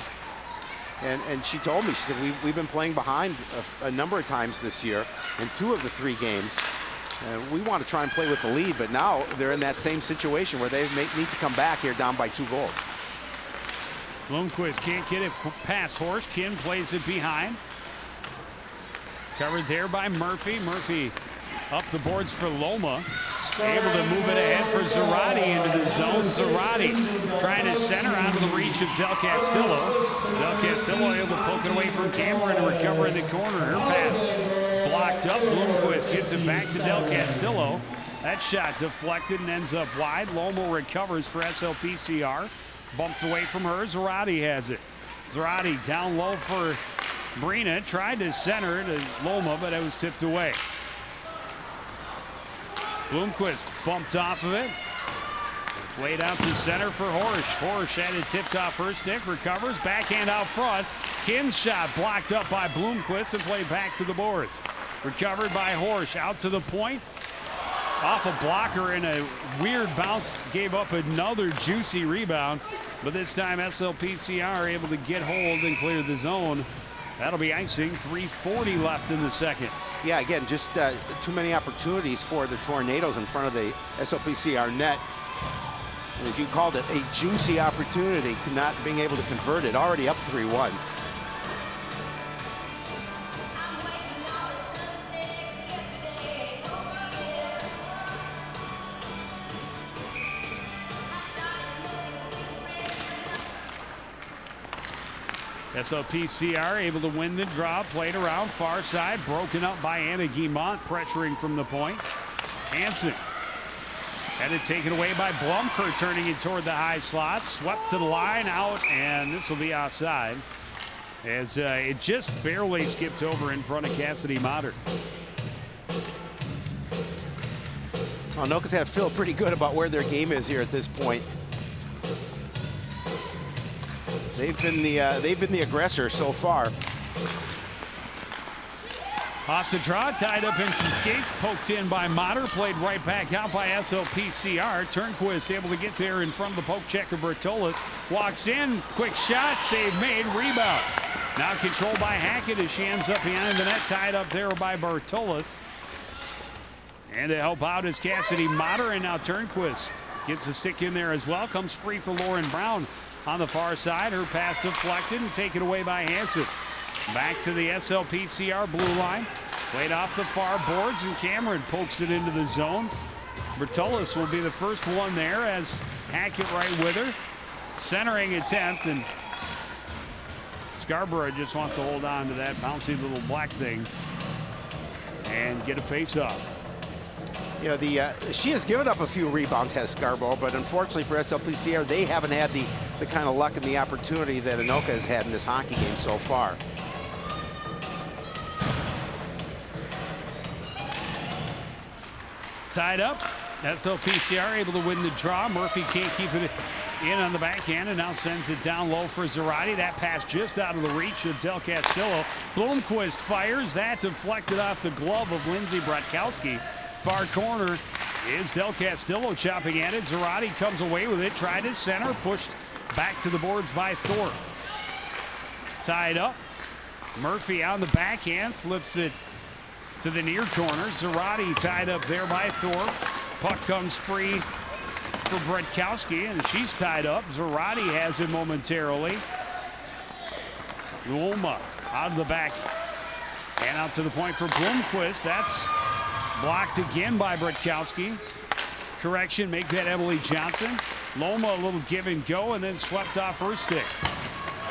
And she told me, she said, we've been playing behind a number of times this year in 2 of the 3 games. We want to try and play with the lead, but now they're in that same situation where they need to come back here down by 2 goals. Bloomquist can't get it past Horsch. Kin plays it behind. Covered there by Murphy. Murphy up the boards for Loma. Able to move it ahead for Zarate into the zone. Zarate trying to center out of the reach of Del Castillo. Del Castillo able to poke it away from Cameron and recover in the corner. Her pass blocked up. Bloomquist gets it back to Del Castillo. That shot deflected and ends up wide. Loma recovers for SLPCR. Bumped away from her. Zarate has it. Zarate down low for Brina. Tried to center to Loma, but it was tipped away. Bloomquist bumped off of it. Played out to center for Horsch. Horsch had it tipped off her stick. Recovers. Backhand out front. Kin's shot blocked up by Bloomquist and played back to the boards. Recovered by Horsch. Out to the point. Off a blocker in a weird bounce. Gave up another juicy rebound. But this time SLPCR able to get hold and clear the zone. That'll be icing. 3:40 left in the second. Yeah, again, just too many opportunities for the Tornadoes in front of the SLPCR net. And as you called it, a juicy opportunity, not being able to convert it. Already up 3-1. SLPCR able to win the draw, played around far side, broken up by Anna Guimont, pressuring from the point. Hansen had it taken away by Blumker, turning it toward the high slot, swept to the line, out, and this will be offside as it just barely skipped over in front of Cassidy Motter. Anoka's had to feel pretty good about where their game is here at this point. They've been the aggressor so far. Off the draw, tied up in some skates, poked in by Motter, played right back out by SLPCR. Turnquist able to get there in front of the poke checker. Bertolas walks in, quick shot, save made, rebound. Now controlled by Hackett as she ends up behind the net, tied up there by Bertolas. And to help out is Cassidy Motter, and now Turnquist gets a stick in there as well. Comes free for Lauren Brown on the far side. Her pass deflected and taken away by Hansen. Back to the SLPCR blue line. Played off the far boards, and Cameron pokes it into the zone. Bertolas will be the first one there as Hackett right with her. Centering attempt, and Scarborough just wants to hold on to that bouncy little black thing and get a face-off. You know, she has given up a few rebounds, has Scarborough, but unfortunately for SLPCR, they haven't had the kind of luck and the opportunity that Anoka has had in this hockey game so far. Tied up. SLPCR able to win the draw. Murphy can't keep it in on the backhand and now sends it down low for Zarate. That pass just out of the reach of Del Castillo. Bloomquist fires. That deflected off the glove of Lindsey Bratkowski. Far corner is Del Castillo chopping at it. Zarate comes away with it. Tried his center. Pushed back to the boards by Thorpe. Tied up. Murphy on the backhand. Flips it to the near corner. Zarate tied up there by Thorpe. Puck comes free for Bratkowski, and she's tied up. Zarate has it momentarily. Loma out of the back and out to the point for Bloomquist. That's blocked again by Bratkowski. Correction, make that Emily Johnson. Loma a little give and go and then swept off her stick.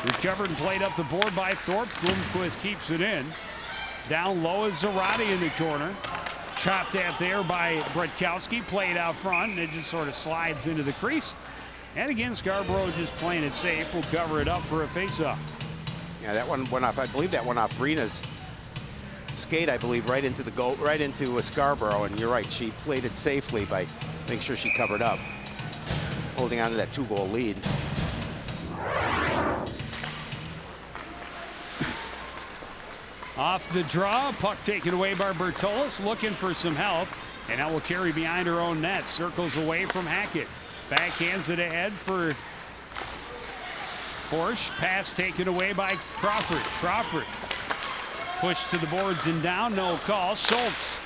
Recovered and played up the board by Thorpe. Bloomquist keeps it in. Down low is Zarate in the corner. Chopped at there by Bratkowski. Played out front, and it just sort of slides into the crease. And again, Scarborough just playing it safe. Will cover it up for a faceoff. Yeah, that one went off. I believe that went off Brina's skate, I believe, right into the goal, right into Scarborough. And you're right, she played it safely by making sure she covered up, holding on to that 2-goal lead. Off the draw, puck taken away by Bertolis, looking for some help, and that will carry behind her own net. Circles away from Hackett. Backhands it ahead for Horsch. Pass taken away by Crawford. Crawford pushed to the boards and down, no call. Schultz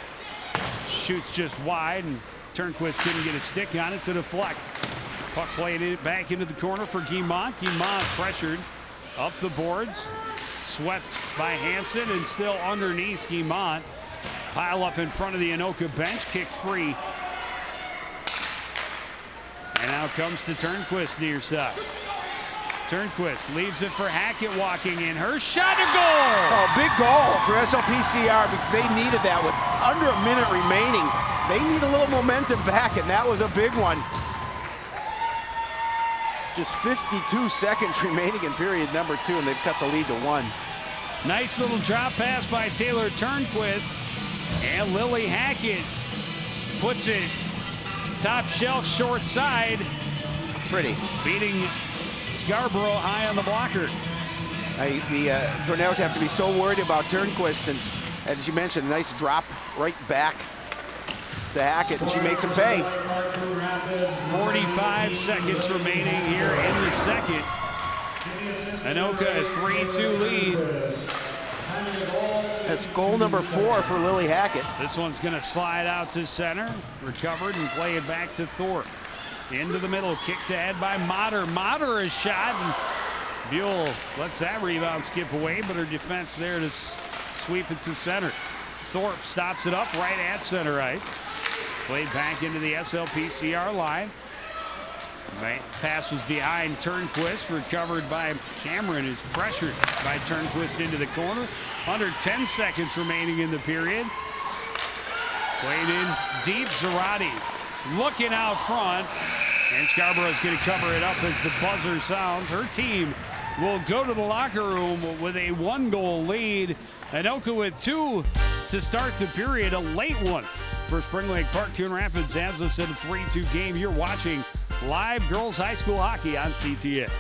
shoots just wide, and Turnquist couldn't get a stick on it to deflect. Puck played it back into the corner for Guimont. Guimont pressured up the boards. Swept by Hansen, and still underneath Guimont. Pile up in front of the Anoka bench, kicked free. And now comes to Turnquist near side. Turnquist leaves it for Hackett walking in. Her shot, a goal! Oh, big goal for SLPCR because they needed that with under a minute remaining. They need a little momentum back, and that was a big one. Just 52 seconds remaining in period number 2, and they've cut the lead to 1. Nice little drop pass by Taylor Turnquist, and Lily Hackett puts it top shelf short side. Pretty. Beating Scarborough high on the blocker. The Tornadoes have to be so worried about Turnquist, and as you mentioned, a nice drop right back to Hackett, and she makes him pay. 45 seconds remaining here in the second. Anoka a 3-2 lead. That's goal number 4 for Lily Hackett. This one's going to slide out to center. Recovered and play it back to Thorpe. Into the middle, kicked ahead by Motter. Motter is shot, and Buell lets that rebound skip away, but her defense there to sweep it to center. Thorpe stops it up right at center ice. Played back into the SLPCR line. Pass was behind Turnquist, recovered by Cameron, who's pressured by Turnquist into the corner. Under 10 seconds remaining in the period. Played in deep, Zarate looking out front, and Scarborough's going to cover it up as the buzzer sounds. Her team will go to the locker room with a 1-goal lead. Anoka with 2 to start the period, a late one for Spring Lake Park. Coon Rapids has us in a 3-2 game. You're watching live girls high school hockey on CTA.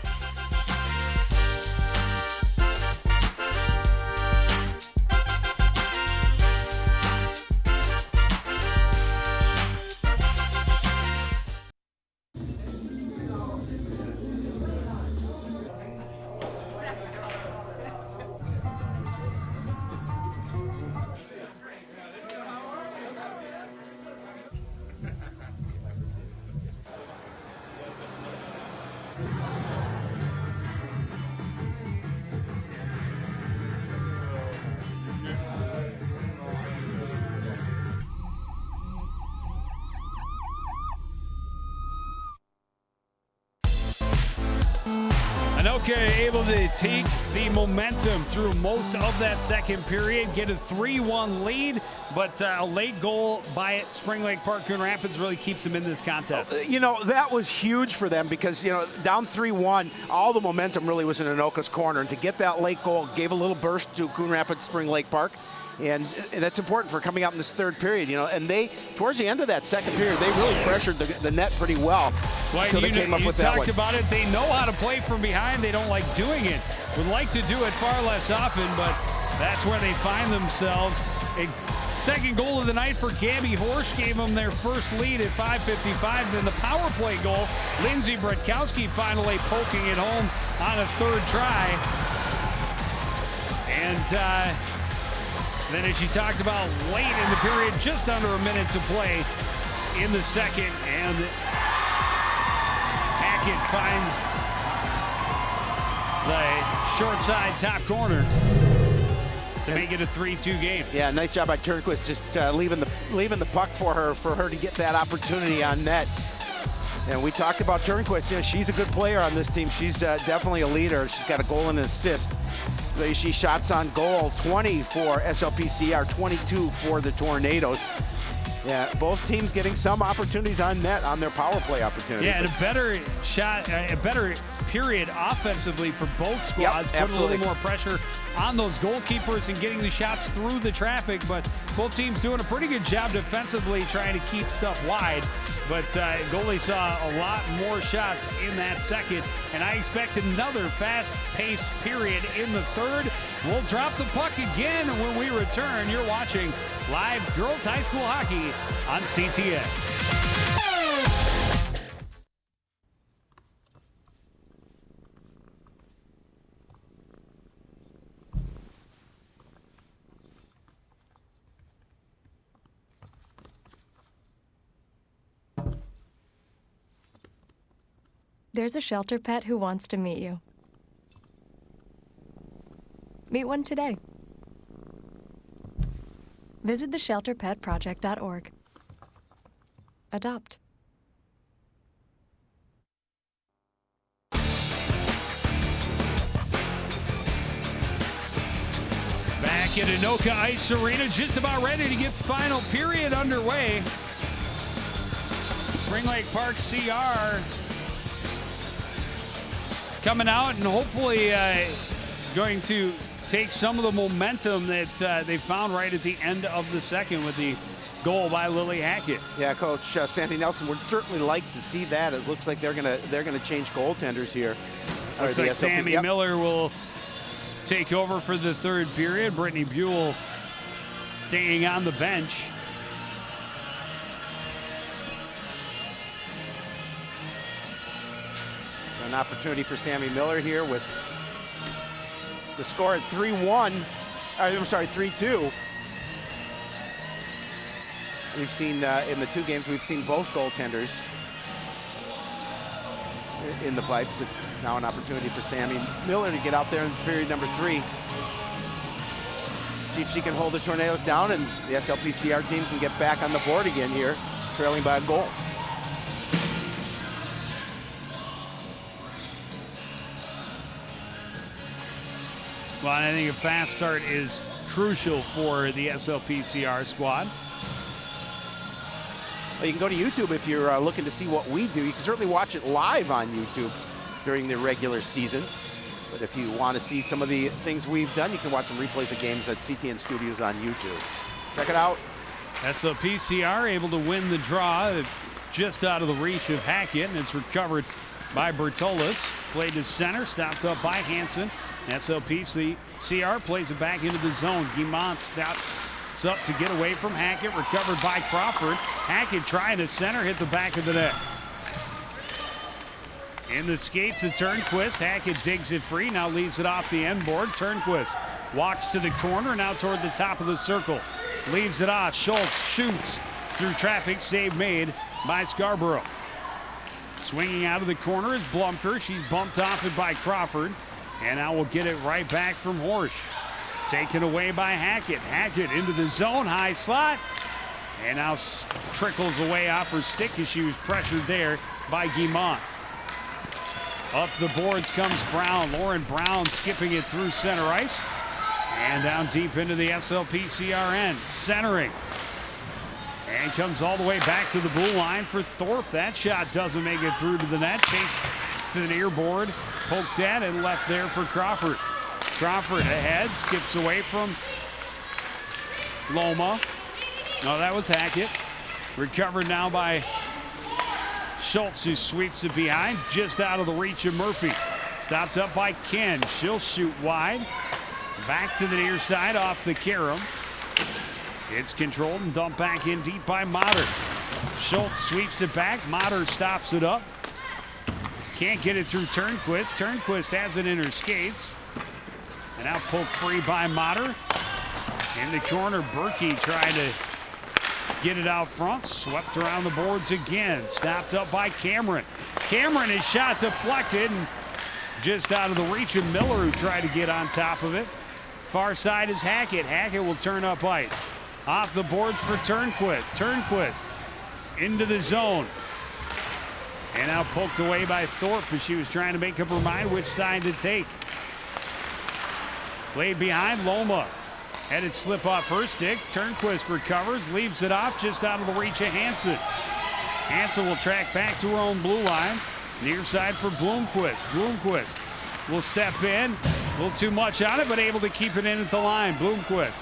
Anoka able to take the momentum through most of that second period, get a 3-1 lead, but a late goal by Spring Lake Park Coon Rapids really keeps them in this contest. You know, that was huge for them because, you know, down 3-1, all the momentum really was in Anoka's corner, and to get that late goal gave a little burst to Coon Rapids Spring Lake Park. And that's important for coming out in this third period, you know. And they, towards the end of that second period, they really pressured the net pretty well until they came up with that one. You talked about it. They know how to play from behind. They don't like doing it. Would like to do it far less often, but that's where they find themselves. A second goal of the night for Gabby Horsch gave them their first lead at 5:55. Then the power play goal, Lindsay Bretkowski finally poking it home on a third try. And then, as you talked about, late in the period, just under a minute to play in the second, and Hackett finds the short side top corner to make it a 3-2 game. Yeah, nice job by Turnquist, just leaving the puck for her to get that opportunity on net. And we talked about Turnquist. You know, she's a good player on this team. She's definitely a leader. She's got a goal and an assist. She shots on goal, 20 for SLPCR, 22 for the Tornadoes. Yeah, both teams getting some opportunities on net on their power play opportunity. Yeah, and a better shot, a better period offensively for both squads. Yep, putting a little more pressure on those goalkeepers and getting the shots through the traffic. But both teams doing a pretty good job defensively trying to keep stuff wide. But goalie saw a lot more shots in that second. And I expect another fast-paced period in the third. We'll drop the puck again when we return. You're watching live girls high school hockey on CTN. There's a shelter pet who wants to meet you. Meet one today. Visit theshelterpetproject.org. Adopt. Back at Anoka Ice Arena, just about ready to get the final period underway. Spring Lake Park CR coming out and hopefully going to take some of the momentum that they found right at the end of the second with the goal by Lily Hackett. Yeah, Coach Sandy Nelson would certainly like to see that. It looks like they're gonna change goaltenders here. Looks like Sammy Yep. Miller will take over for the third period. Brittany Buell staying on the bench. An opportunity for Sammy Miller here with the score at 3-1. I'm sorry, 3-2. We've seen in the two games, we've seen both goaltenders in the pipes. Now an opportunity for Sammy Miller to get out there in period number 3. See if she can hold the Tornadoes down and the SLPCR team can get back on the board again here, trailing by a goal. Well, I think a fast start is crucial for the SLPCR squad. Well, you can go to YouTube if you're looking to see what we do. You can certainly watch it live on YouTube during the regular season. But if you want to see some of the things we've done, you can watch some replays of games at CTN Studios on YouTube. Check it out. SLPCR able to win the draw just out of the reach of Hackett, and it's recovered by Bertolis. Played to center, stopped up by Hansen. SLPCR plays it back into the zone. Guimont stops up to get away from Hackett, recovered by Crawford. Hackett trying to center, hit the back of the net. In the skates of Turnquist, Hackett digs it free, now leaves it off the end board. Turnquist walks to the corner, now toward the top of the circle. Leaves it off, Schultz shoots through traffic, save made by Scarborough. Swinging out of the corner is Blumker, she's bumped off it by Crawford. And now we'll get it right back from Horsch. Taken away by Hackett. Hackett into the zone, high slot. And now trickles away off her stick as she was pressured there by Guimont. Up the boards comes Brown. Lauren Brown skipping it through center ice. And down deep into the SLPCR end. Centering. And comes all the way back to the blue line for Thorpe. That shot doesn't make it through to the net. Chased to the near board. Poked at and left there for Crawford. Crawford ahead, skips away from Loma. No, that was Hackett. Recovered now by Schultz, who sweeps it behind, just out of the reach of Murphy. Stopped up by Ken. She'll shoot wide. Back to the near side off the carom. It's controlled and dumped back in deep by Motter. Schultz sweeps it back. Motter stops it up. Can't get it through Turnquist. Turnquist has it in her skates. And now poked free by Motter. In the corner, Berkey trying to get it out front. Swept around the boards again. Stopped up by Cameron. Cameron, his shot deflected and just out of the reach of Miller, who tried to get on top of it. Far side is Hackett. Hackett will turn up ice. Off the boards for Turnquist. Turnquist into the zone. And now poked away by Thorpe as she was trying to make up her mind which side to take. Played behind Loma. Headed slip off her stick. Turnquist recovers, leaves it off just out of the reach of Hansen. Hansen will track back to her own blue line. Near side for Bloomquist. Bloomquist will step in. A little too much on it, but able to keep it in at the line. Bloomquist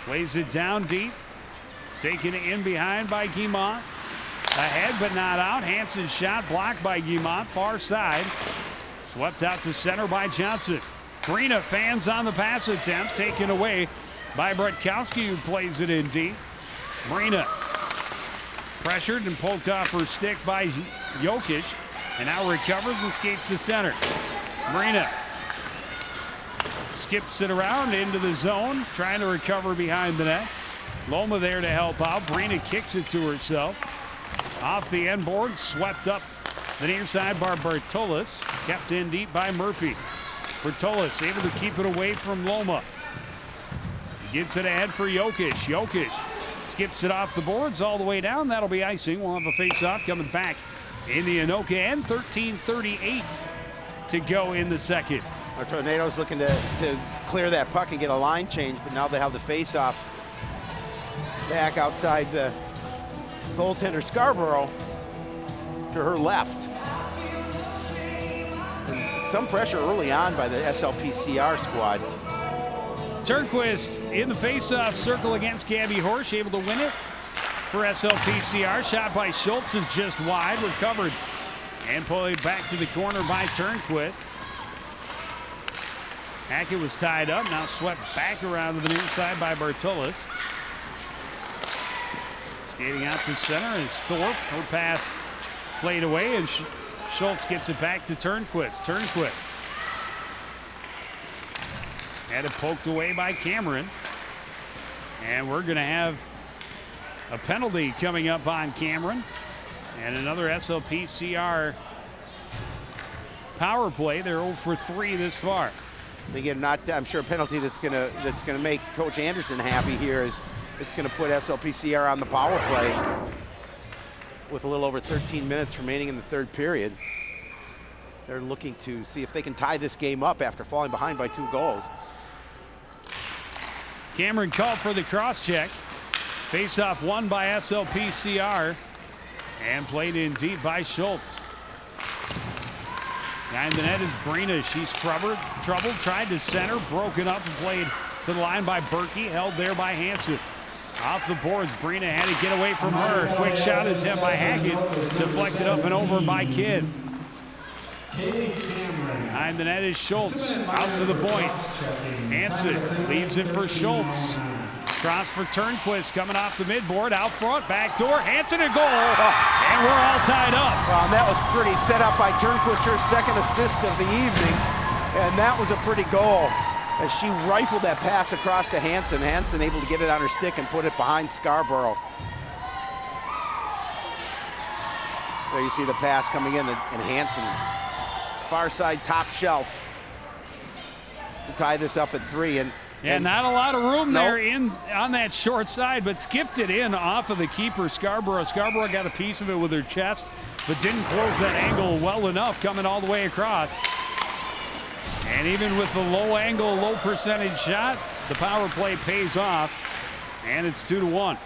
plays it down deep. Taken in behind by Guimont. Ahead but not out. Hansen's shot blocked by Guimont. Far side. Swept out to center by Johnson. Brina fans on the pass attempt. Taken away by Bratkowski, who plays it in deep. Brina pressured and poked off her stick by Jokic. And now recovers and skates to center. Brina skips it around into the zone. Trying to recover behind the net. Loma there to help out. Brina kicks it to herself. Off the end board, swept up the near side by Bartolas. Kept in deep by Murphy. Bartolas able to keep it away from Loma. Gets it ahead for Jokic. Jokic skips it off the boards all the way down. That'll be icing. We'll have a face-off coming back in the Anoka end. 13:38 to go in the second. Our Tornadoes looking to clear that puck and get a line change, but now they have the face-off back outside the goaltender Scarborough to her left. And some pressure early on by the SLPCR squad. Turnquist in the face-off circle against Gabby Horsch, able to win it for SLPCR. Shot by Schultz is just wide, recovered and pulled back to the corner by Turnquist. Hackett was tied up, now swept back around to the near side by Bartolas. Skating out to center is Thorpe. Her pass played away, and Schultz gets it back to Turnquist. Turnquist had it poked away by Cameron. And we're going to have a penalty coming up on Cameron. And another SLPCR power play. They're 0 for 3 this far. They get I'm sure a penalty that's gonna make Coach Anderson happy here is it's gonna put SLPCR on the power play with a little over 13 minutes remaining in the third period. They're looking to see if they can tie this game up after falling behind by 2 goals. Cameron called for the cross check. Face-off won by SLPCR and played in deep by Schultz. Behind the net is Brina. She's troubled, tried to center, broken up and played to the line by Berkey, held there by Hansen. Off the boards, Brina had to get away from her. Quick shot attempt by Hackett, deflected up and over by Kidd. Behind the net is Schultz, out to the point. Hansen leaves it for Schultz. Cross for Turnquist coming off the midboard, out front, back door, Hansen a goal, and we're all tied up. Well, and that was pretty, set up by Turnquist, her second assist of the evening, and that was a pretty goal. As she rifled that pass across to Hansen. Hansen able to get it on her stick and put it behind Scarborough. There you see the pass coming in, and Hansen, far side top shelf to tie this up at 3. And not a lot of room there on that short side, but skipped it in off of the keeper, Scarborough. Scarborough got a piece of it with her chest, but didn't close that angle well enough, coming all the way across. And even with the low angle, low percentage shot, the power play pays off, and it's 2-1.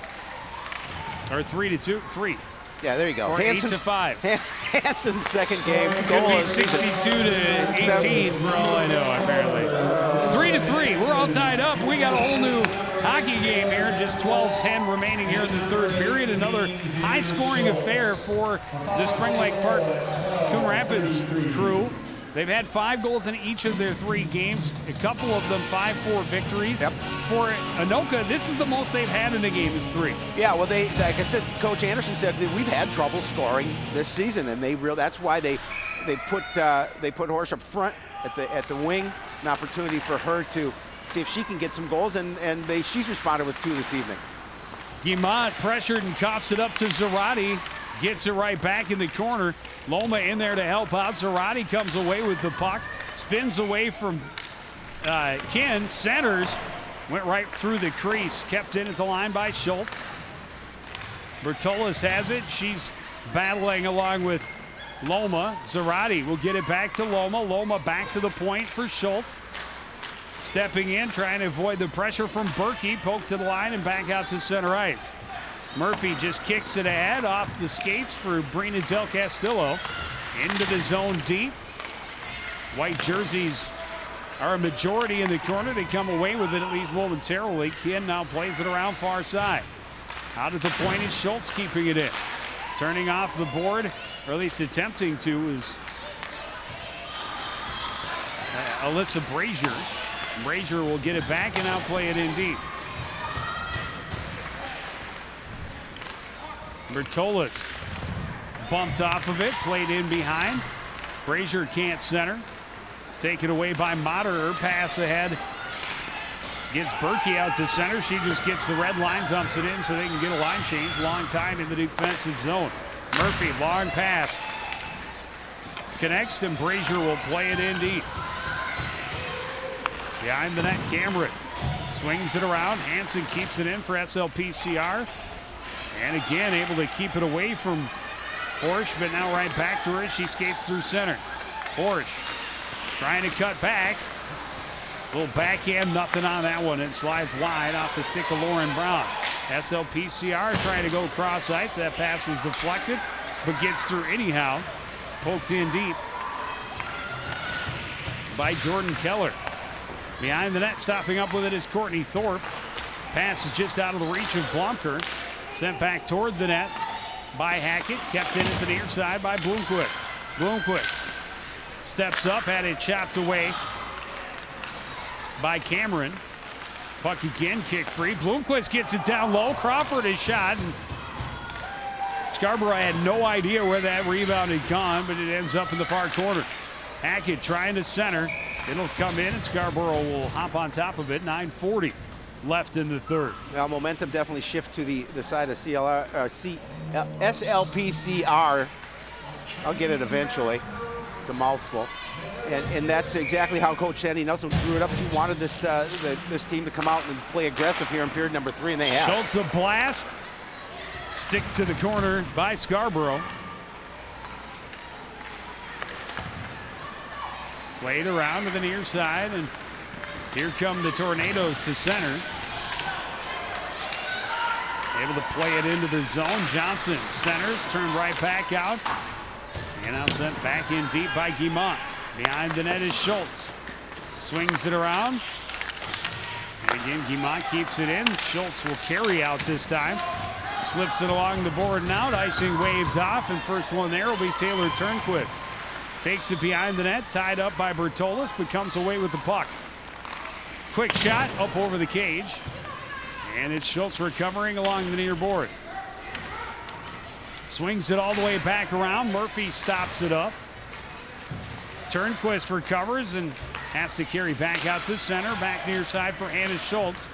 Or 3-2, 3. Yeah, there you go. Or Hansen's 8-5. Hansen's second game. Could be 62-18 for all I know, apparently. 3-3. We're all tied up. We got a whole new hockey game here. Just 12-10 remaining here in the third period. Another high-scoring affair for the Spring Lake Park Coon Rapids crew. They've had 5 goals in each of their 3 games, a couple of them 5-4 victories. Yep. For Anoka, this is the most they've had in a game is 3. Yeah, well, like I said, Coach Anderson said that we've had trouble scoring this season, and that's why they put Horsch up front at the wing, an opportunity for her to see if she can get some goals, and she's responded with 2 this evening. Guimont pressured and coughs it up to Zarate. Gets it right back in the corner. Loma in there to help out. Zarate comes away with the puck. Spins away from Ken. Centers. Went right through the crease. Kept in at the line by Schultz. Bertolas has it. She's battling along with Loma. Zarate will get it back to Loma. Loma back to the point for Schultz. Stepping in, trying to avoid the pressure from Berkey. Poke to the line and back out to center ice. Murphy just kicks it ahead off the skates for Brina Del Castillo. Into the zone deep. White jerseys are a majority in the corner. They come away with it at least momentarily. Kien now plays it around far side. Out at the point is Schultz keeping it in. Turning off the board, or at least attempting to, is Alyssa Brazier. Brazier will get it back and now play it in deep. Bertolas bumped off of it, played in behind. Brazier can't center. Taken away by Moderer. Pass ahead. Gets Berkey out to center. She just gets the red line, dumps it in so they can get a line change. Long time in the defensive zone. Murphy, long pass. Connects and Brazier will play it in deep. Behind the net, Cameron swings it around. Hansen keeps it in for SLPCR. And again, able to keep it away from Horsch, but now right back to her as she skates through center. Horsch trying to cut back. Little backhand, nothing on that one. It slides wide off the stick of Lauren Brown. SLPCR trying to go cross ice. That pass was deflected, but gets through anyhow. Poked in deep by Jordan Keller. Behind the net, stopping up with it is Courtney Thorpe. Pass is just out of the reach of Blomker. Sent back toward the net by Hackett. Kept in at the near side by Bloomquist. Bloomquist steps up, had it chopped away by Cameron. Puck again, kick free. Bloomquist gets it down low. Crawford is shot. And Scarborough had no idea where that rebound had gone, but it ends up in the far corner. Hackett trying to center. It'll come in, and Scarborough will hop on top of it. 9:40 left in the third. Now, momentum definitely shift to the side of SLPCR. I'll get it eventually. It's a mouthful. And that's exactly how Coach Sandy Nelson drew it up. She wanted this this team to come out and play aggressive here in period number 3, and they have. Schultz a blast. Stick to the corner by Scarborough. Played around to the near side, and here come the Tornadoes to center. Able to play it into the zone. Johnson centers, turned right back out. And now sent back in deep by Guimont. Behind the net is Schultz. Swings it around. And again, Guimont keeps it in. Schultz will carry out this time. Slips it along the board and out. Icing waved off, and first one there will be Taylor Turnquist. Takes it behind the net, tied up by Bertolas, but comes away with the puck. Quick shot up over the cage. And it's Schultz recovering along the near board. Swings it all the way back around. Murphy stops it up. Turnquist recovers and has to carry back out to center. Back near side for Hannah Schultz.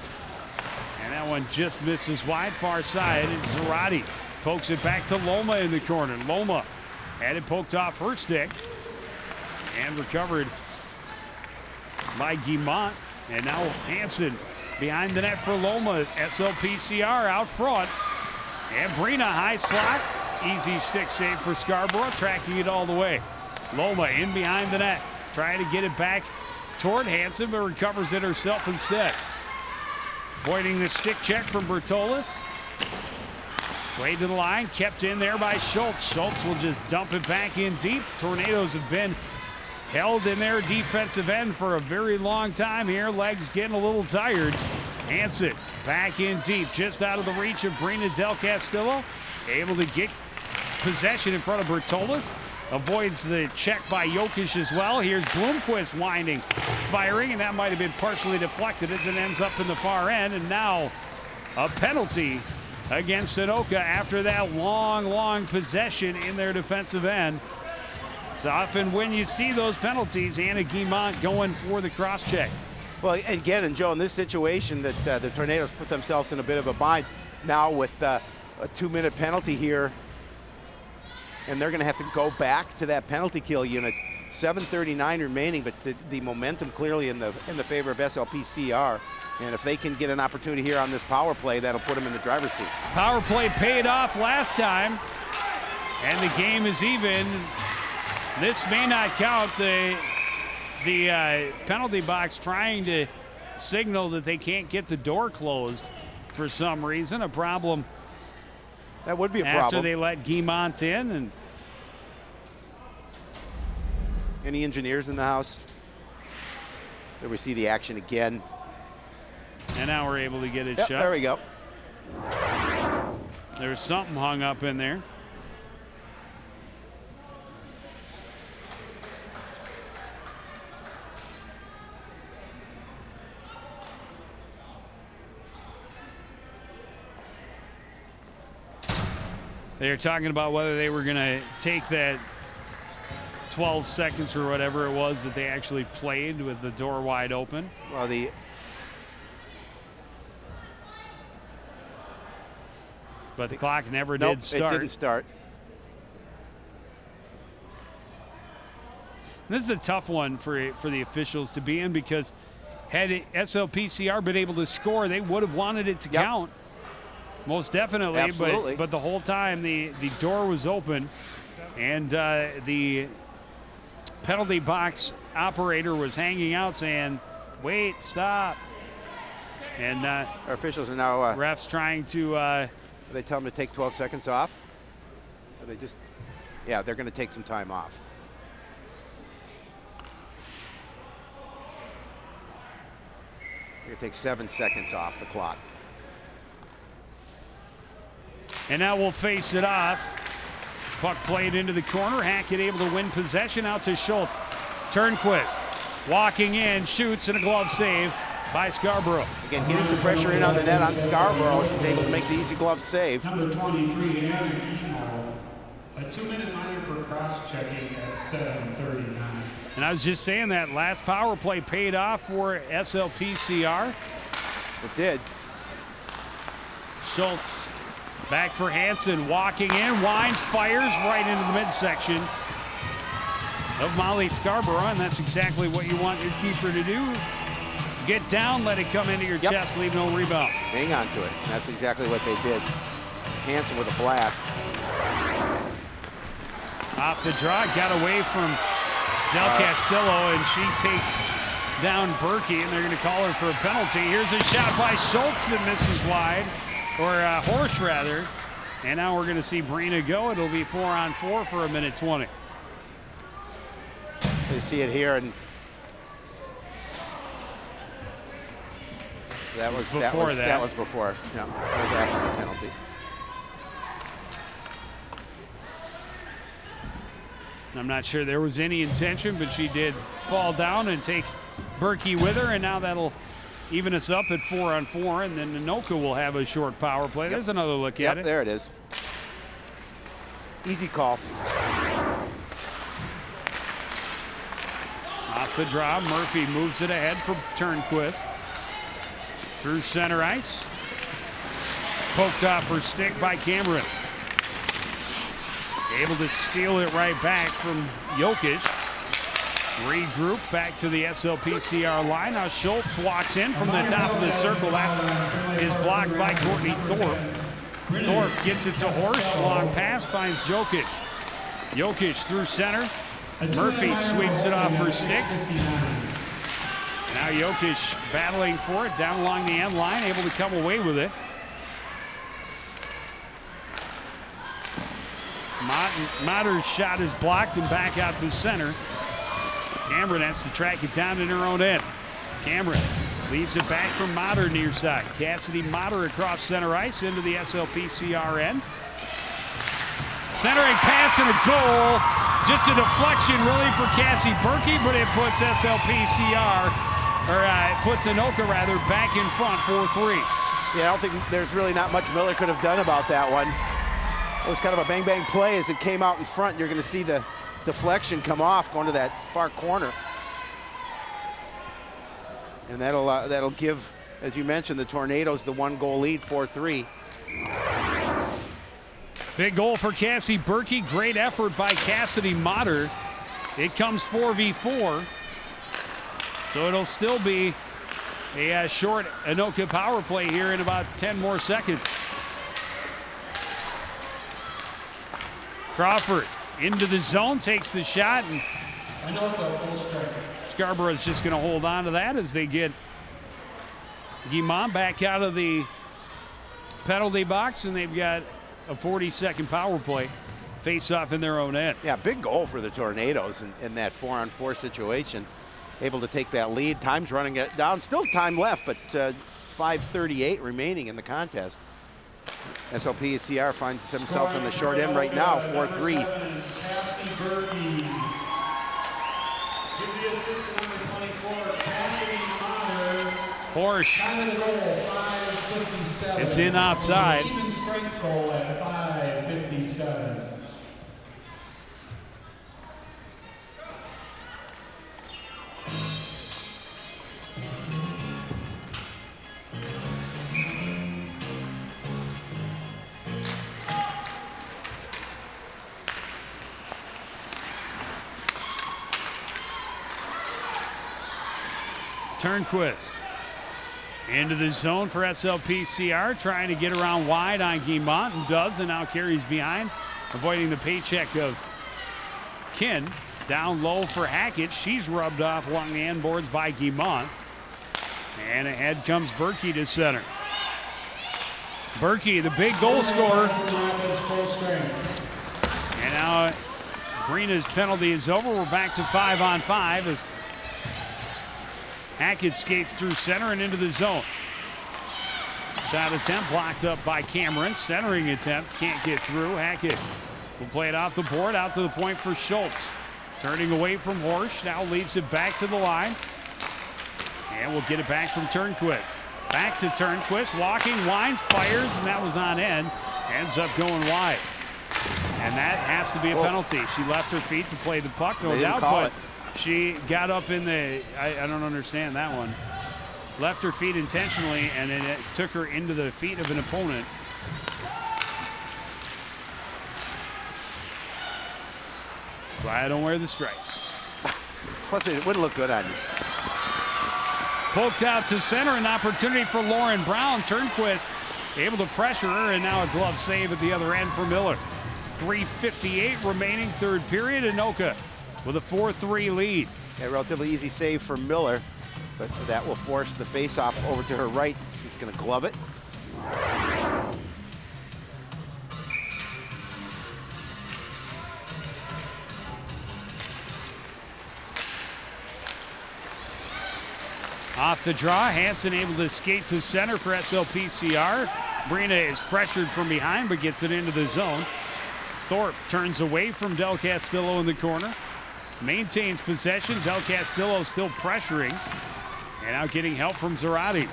And that one just misses wide, far side. And Zarate pokes it back to Loma in the corner. Loma had it poked off her stick. And recovered by Guimont. And now Hansen behind the net for Loma. SLPCR out front. And Brina high slot. Easy stick save for Scarborough, tracking it all the way. Loma in behind the net. Trying to get it back toward Hansen, but recovers it herself instead. Avoiding the stick check from Bertolas. Way to the line, kept in there by Schultz. Schultz will just dump it back in deep. Tornadoes have been held in their defensive end for a very long time here. Legs getting a little tired. Hansen back in deep, just out of the reach of Brina Del Castillo. Able to get possession in front of Bertolas. Avoids the check by Jokic as well. Here's Bloomquist winding, firing, and that might have been partially deflected as it ends up in the far end. And now a penalty against Anoka after that long possession in their defensive end. It's often when you see those penalties, Anna Guimont going for the cross check. Well, again, and Joe, in this situation that the Tornadoes put themselves in a bit of a bind now with a 2-minute penalty here, and they're going to have to go back to that penalty kill unit. 7:39 remaining, but the momentum clearly in the favor of SLPCR. And if they can get an opportunity here on this power play, that'll put them in the driver's seat. Power play paid off last time, and the game is even. This may not count. The penalty box trying to signal that they can't get the door closed for some reason. A problem. That would be a after problem. they let Guimont in. And any engineers in the house? There we see the action again. And now we're able to get it Yep, shut. there we go. There's something hung up in there. They're talking about whether they were going to take that 12 seconds or whatever it was that they actually played with the door wide open. Well, But the clock never nope, did start. it didn't start. This is a tough one for the officials to be in, because had SLPCR been able to score, they would have wanted it to Yep. count. Most definitely. Absolutely. But the whole time the door was open, and the penalty box operator was hanging out saying, wait, stop. And Our officials are now, refs trying to they tell them to take 12 seconds off? Or they just, yeah, they're going to take some time off. They're going to take 7 seconds off the clock. And now we'll face it off. Puck played into the corner. Hackett able to win possession out to Schultz. Turnquist walking in, shoots, and a glove save by Scarborough. Again, getting some pressure in on the net on Scarborough. She's able to make the easy glove save. Number 23, Anna Emo. A 2-minute minor for cross-checking at 7:39. And I was just saying that last power play paid off for SLPCR. It did. Schultz back for Hansen, walking in, winds, fires right into the midsection of Molly Scarborough, and that's exactly what you want your keeper to do. Get down, let it come into your Yep. chest, leave no rebound. Hang on to it. And that's exactly what they did. Hansen with a blast. Off the draw, got away from Del Castillo, and she takes down Berkey, and they're going to call her for a penalty. Here's a shot by Schultz that misses wide, or Horsch rather. And now we're going to see Brina go. It'll be 4-on-4 for 1:20. They see it here, and that was before. Yeah, that was after the penalty. I'm not sure there was any intention, but she did fall down and take Berkey with her, and now that'll even us up at 4-on-4, and then Anoka will have a short power play. There's another look at it. Yep, there it is. Easy call. Off the draw, Murphy moves it ahead for Turnquist. Through center ice. Poked off her stick by Cameron. Able to steal it right back from Jokic. Regroup back to the SLPCR line. Now Schultz walks in from the top of the circle. That is blocked by Courtney Thorpe. Thorpe gets it to Horsch. Long pass finds Jokic. Jokic through center. Murphy sweeps it off her stick. Now Jokic battling for it down along the end line, able to come away with it. Matter's shot is blocked and back out to center. Cameron has to track it down in her own end. Cameron leaves it back from Matter near side. Cassidy Matter across center ice into the SLPCR end. Centering pass and a goal. Just a deflection really for Cassie Berkey, but it puts SLPCR, or it puts Anoka rather, back in front 4-3. Yeah, I don't think there's really not much Miller could have done about that one. It was kind of a bang-bang play as it came out in front. You're going to see the deflection come off going to that far corner. And that'll give, as you mentioned, the Tornadoes the 1-goal lead, 4-3. Big goal for Cassie Berkey. Great effort by Cassidy Matter. It comes 4v4. So it'll still be a short Anoka power play here in about 10 more seconds. Crawford into the zone, takes the shot, and Anoka full strike. Scarborough's just going to hold on to that as they get Guimont back out of the penalty box, and they've got a 40-second power play face-off in their own end. Yeah, big goal for the Tornadoes in that 4-on-4 situation. Able to take that lead. Time's running it down. Still time left, but 5:38 remaining in the contest. SLPCR finds themselves on the short end right now, 4-3. Cassie Berkey. To the assistant number 24, Cassidy Meyer. Porsche Time of the goal, 5:57. is in offside. Even strength goal at 5:57. Turnquist into the zone for SLPCR, trying to get around wide on Guimont, and does, and now carries behind, avoiding the paycheck of Kin. Down low for Hackett. She's rubbed off along the end boards by Guimont. And ahead comes Berkey to center. Berkey, the big goal scorer. And now Brina's penalty is over. We're back to 5-on-5 as Hackett skates through center and into the zone. Shot attempt blocked up by Cameron. Centering attempt can't get through. Hackett will play it off the board out to the point for Schultz. Turning away from Horsch. Now leaves it back to the line. And we'll get it back from Turnquist. Back to Turnquist. Walking, winds, fires, and that was on end. Ends up going wide. And that has to be a penalty. She left her feet to play the puck, no doubt, but she got up in the, I don't understand that one. Left her feet intentionally, and then it took her into the feet of an opponent. Why I don't wear the stripes. Plus, it wouldn't look good on you. Poked out to center, an opportunity for Lauren Brown. Turnquist able to pressure her, and now a glove save at the other end for Miller. 3:58 remaining, third period. Anoka with a 4-3 lead. A relatively easy save for Miller, but that will force the faceoff over to her right. She's going to glove it. Off the draw, Hansen able to skate to center for SLPCR. Brina is pressured from behind, but gets it into the zone. Thorpe turns away from Del Castillo in the corner. Maintains possession. Del Castillo still pressuring. And now getting help from Zarate.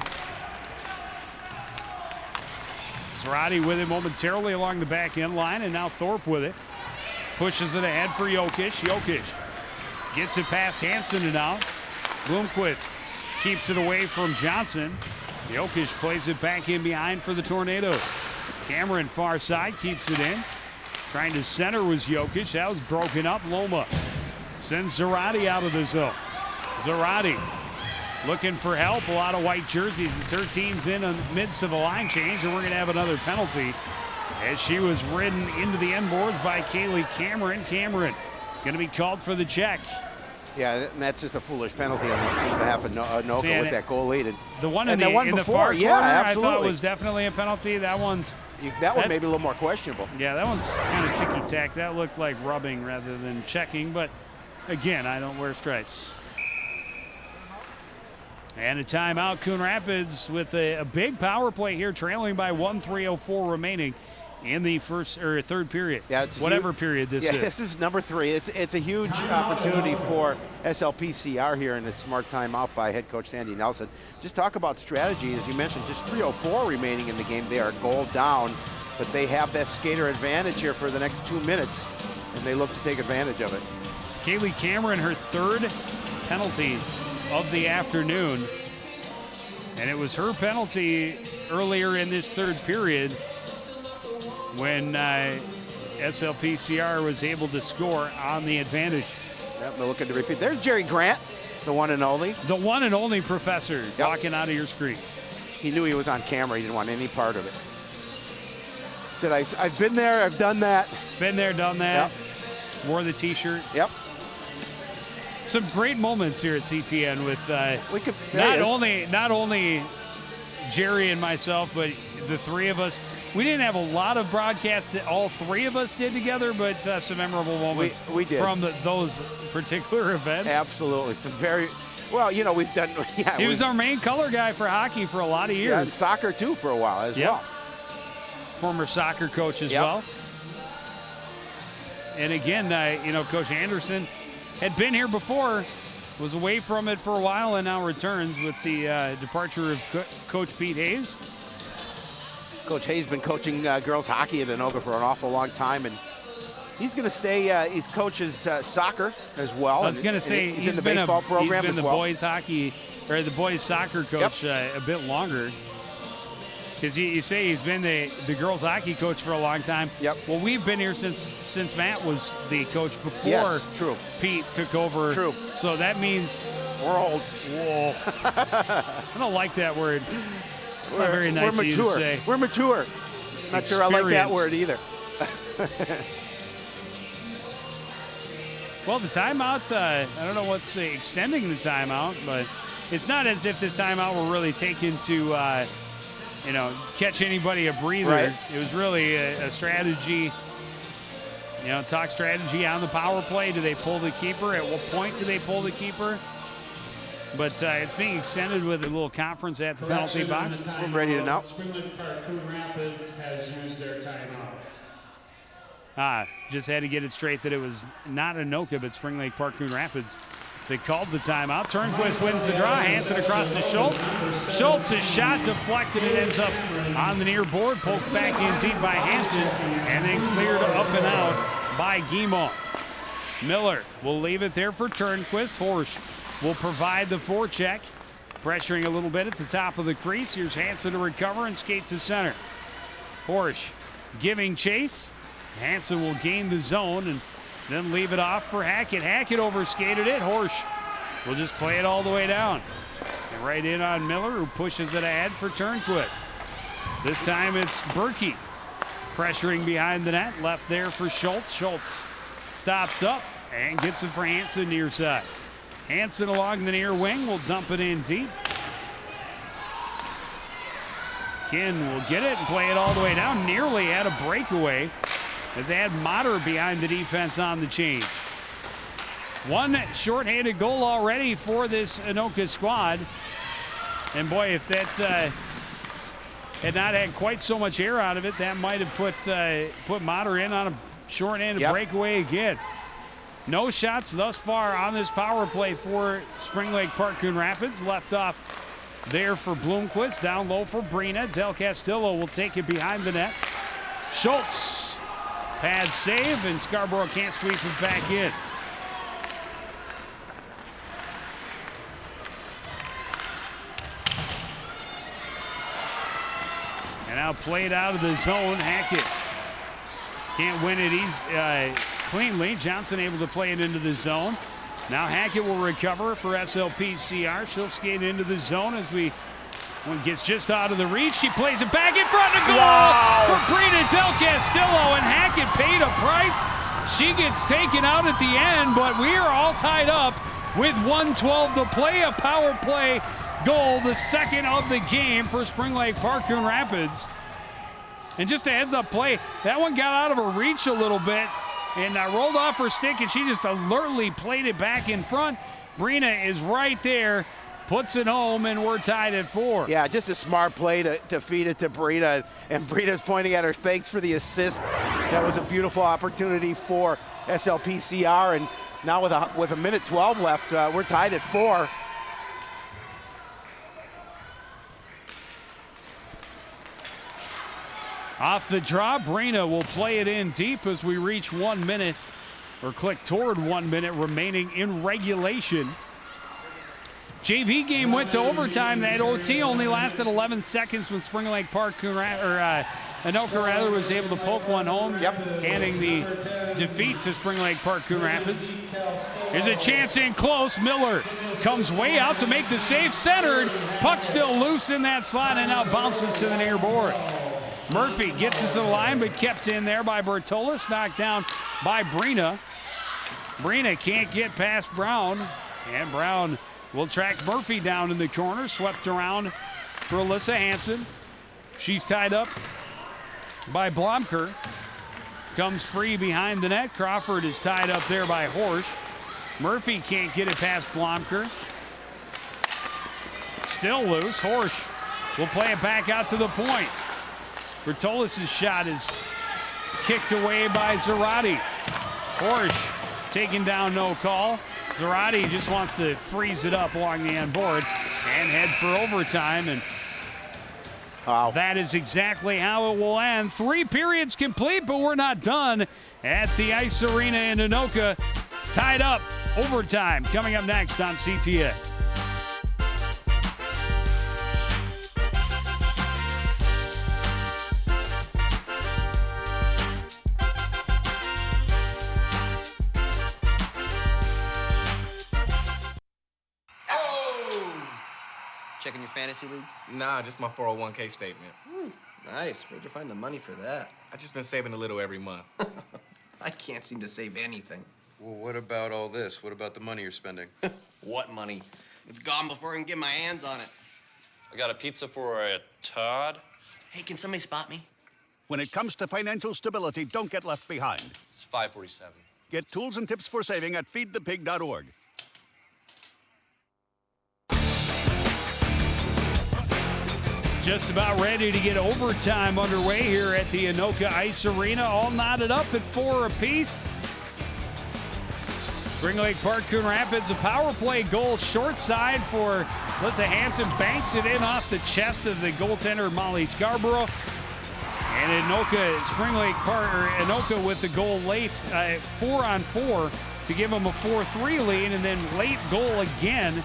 Zarate with it momentarily along the back end line, and now Thorpe with it. Pushes it ahead for Jokic. Jokic gets it past Hansen and out. Bloomquist keeps it away from Johnson. Jokic plays it back in behind for the Tornadoes. Cameron far side keeps it in. Trying to center was Jokic. That was broken up. Loma sends Zarate out of the zone. Zarate looking for help. A lot of white jerseys as her team's in the midst of a line change, and we're going to have another penalty as she was ridden into the end boards by Kaylee Cameron. Cameron going to be called for the check. Yeah, and that's just a foolish penalty on behalf of Anoka with that goal lead. And the one in in the the far corner, absolutely. I thought was definitely a penalty. That one maybe a little more questionable. Yeah, that one's kind of ticky-tack. That looked like rubbing rather than checking, but again, I don't wear stripes. And a timeout. Coon Rapids with a big power play here, trailing by 1:3:04 remaining in the third period. Yeah, it's whatever period this is. Yeah, this is number 3. It's a huge opportunity for SLPCR here in a smart timeout by head coach Sandy Nelson. Just talk about strategy, as you mentioned, just 3:04 remaining in the game. They are goal down, but they have that skater advantage here for the next 2 minutes, and they look to take advantage of it. Kaylee Cameron, her third penalty of the afternoon, and it was her penalty earlier in this third period when SLPCR was able to score on the advantage. Yep, they're looking to repeat. There's Jerry Grant, the one and only. The one and only professor walking out of your screen. He knew he was on camera. He didn't want any part of it. Said, I've been there, I've done that. Been there, done that. Yep. Wore the t-shirt. Yep. Some great moments here at CTN with not only Jerry and myself, but the three of us, we didn't have a lot of broadcasts that all three of us did together, but some memorable moments we did. from those particular events. Absolutely. Some very, well, you know, we've done, yeah. He was our main color guy for hockey for a lot of years. Yeah, and soccer, too, for a while as Yep. well. Former soccer coach as Yep. well. And again, you know, Coach Anderson had been here before, was away from it for a while, and now returns with the departure of Coach Pete Hayes. Coach Hayes been coaching girls hockey at Anoka for an awful long time, and he's going to stay. He coaches soccer as well. I was going to say he's in the baseball program he's been as well. the boys hockey or the boys soccer coach a bit longer. Because you say he's been the girls hockey coach for a long time. Yep. Well, we've been here since Matt was the coach before Yes, true. Pete took over. True. So that means We're old. whoa. I don't like that word. It's not very nice We're of you to mature. say. We're mature. Not sure I like that word either. Well, the timeout, I don't know what's extending the timeout, but it's not as if this timeout were really taken to, you know, catch anybody a breather. Right. It was really a strategy, you know, talk strategy on the power play. Do they pull the keeper? At what point do they pull the keeper? But it's being extended with a little conference at the penalty box. We're ready to know. Spring Lake Park Coon Rapids has used their timeout. Just had to get it straight that it was not Anoka, but Spring Lake Park Coon Rapids. They called the timeout. Turnquist wins the draw. Hansen across to Schultz. Schultz's shot deflected. It ends up on the near board. Poked back in deep by Hansen. And then cleared up and out by Guimont. Miller will leave it there for Turnquist. Horsch will provide the forecheck. Pressuring a little bit at the top of the crease. Here's Hansen to recover and skate to center. Horsch giving chase. Hansen will gain the zone and then leave it off for Hackett. Hackett overskated it. Horsch will just play it all the way down. And right in on Miller, who pushes it ahead for Turnquist. This time it's Berkey pressuring behind the net. Left there for Schultz. Schultz stops up and gets it for Hansen near side. Hansen along the near wing will dump it in deep. Kin will get it and play it all the way down. Nearly had a breakaway as they had Motter behind the defense on the change. One shorthanded goal already for this Anoka squad. And boy, if that had not had quite so much air out of it, that might have put Motter in on a shorthanded breakaway again. No shots thus far on this power play for Spring Lake Park Coon Rapids. Left off there for Bloomquist. Down low for Brina. Del Castillo will take it behind the net. Schultz. Pad save, and Scarborough can't sweep it back in. And now played out of the zone. Hackett can't win it cleanly. Johnson able to play it into the zone. Now Hackett will recover for SLPCR. She'll skate into the zone as one gets just out of the reach. She plays it back in front of goal for Brina Del Castillo, and Hackett paid a price. She gets taken out at the end, but we are all tied up with 1:12 to play. A power play goal, the second of the game for Spring Lake Park Coon Rapids. And just a heads-up play, that one got out of her reach a little bit and rolled off her stick, and she just alertly played it back in front. Brina is right there. Puts it home, and we're tied at 4. Yeah, just a smart play to feed it to Brina. And Brina's pointing at her, thanks for the assist. That was a beautiful opportunity for SLPCR. And now with a minute 12 left, we're tied at 4. Off the draw, Brina will play it in deep as we reach 1 minute, or click toward 1 minute remaining in regulation. JV game went to overtime. That OT only lasted 11 seconds when Spring Lake Park, Anoka was able to poke one home, handing the defeat to Spring Lake Park Coon Rapids. Here's a chance in close. Miller comes way out to make the save, centered. Puck still loose in that slot and now bounces to the near board. Murphy gets it to the line, but kept in there by Bertolis, knocked down by Brina. Brina can't get past Brown, and Brown will track Murphy down in the corner, swept around for Alyssa Hansen. She's tied up by Blomker. Comes free behind the net. Crawford is tied up there by Horsch. Murphy can't get it past Blomker. Still loose. Horsch will play it back out to the point. Bertolis' shot is kicked away by Zarate. Horsch taken down, no call. Zarate just wants to freeze it up along the end board and head for overtime. And that is exactly how it will end. 3 periods complete, but we're not done at the Ice Arena in Anoka. Tied up, overtime, coming up next on CTA. Checking your fantasy league? Nah, just my 401k statement. Nice. Where'd you find the money for that? I just been saving a little every month. I can't seem to save anything. Well, what about all this? What about the money you're spending? What money? It's gone before I can get my hands on it. I got a pizza for a Todd. Hey, can somebody spot me? When it comes to financial stability, don't get left behind. It's 547. Get tools and tips for saving at feedthepig.org. Just about ready to get overtime underway here at the Anoka Ice Arena. All knotted up at 4 apiece. Spring Lake Park, Coon Rapids, a power play goal short side for Alyssa Hansen. Banks it in off the chest of the goaltender Molly Scarborough. And Anoka, Spring Lake Park, or Anoka with the goal late, 4-on-4 to give them a 4-3 lead, and then late goal again.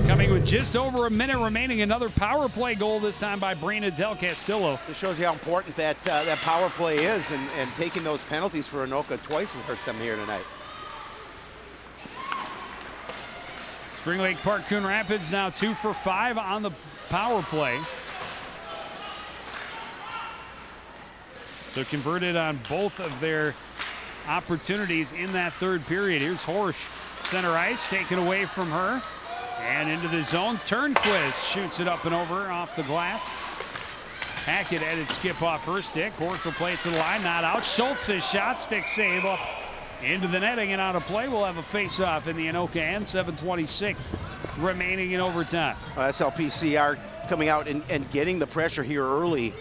Coming with just over a minute remaining, another power play goal, this time by Brina Del Castillo. This shows you how important that that power play is, and taking those penalties for Anoka twice has hurt them here tonight. Spring Lake Park, Coon Rapids now 2 for 5 on the power play. So converted on both of their opportunities in that third period. Here's Horsch, center ice, taken away from her. And into the zone, Turnquist shoots it up and over off the glass. Hackett had it skip off her stick. Horsch will play it to the line, not out. Schultz's shot, stick save up into the netting and out of play. We'll have a face-off in the Anoka end. 7:26 remaining in overtime. SLPCR coming out and getting the pressure here early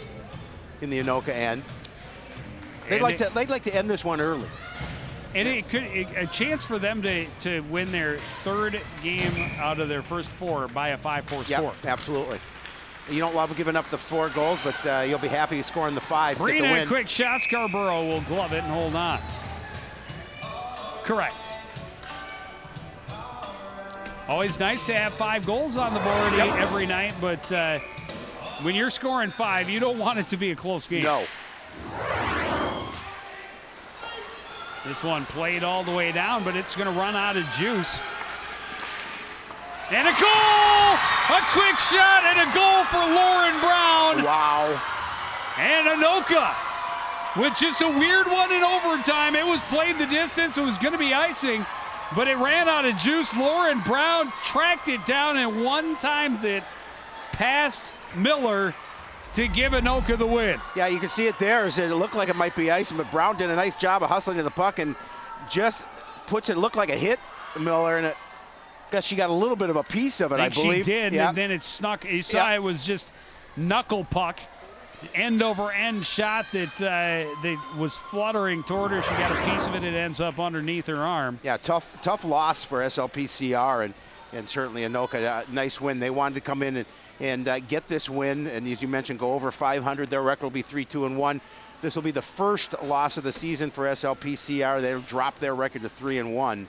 in the Anoka end. They'd like to end this one early. And it could a chance for them to win their third game out of their first 4 by a 5-4 score. Absolutely. You don't love giving up the 4 goals, but you'll be happy scoring the 5 to get the win. Quick shot. Scarborough will glove it and hold on. Correct. Always nice to have 5 goals on the board every night, but when you're scoring 5, you don't want it to be a close game. No. This one played all the way down, but it's going to run out of juice. And a goal! A quick shot and a goal for Lauren Brown. Wow. And Anoka with just a weird one in overtime. It was played the distance. It was going to be icing, but it ran out of juice. Lauren Brown tracked it down and one-times it past Miller to give Anoka the win. Yeah, you can see it there. It looked like it might be icing, but Brown did a nice job of hustling to the puck and just puts it, looked like a hit, Miller, and guess she got a little bit of a piece of it, I believe. She did, and then it snuck. You saw it was just knuckle puck, end over end shot that was fluttering toward her. She got a piece of it. It ends up underneath her arm. Yeah, tough loss for SLPCR, and certainly Anoka, nice win. They wanted to come in and get this win, and as you mentioned, go over 500. Their record will be 3-2-1. This will be the first loss of the season for SLPCR. They'll drop their record to 3-1.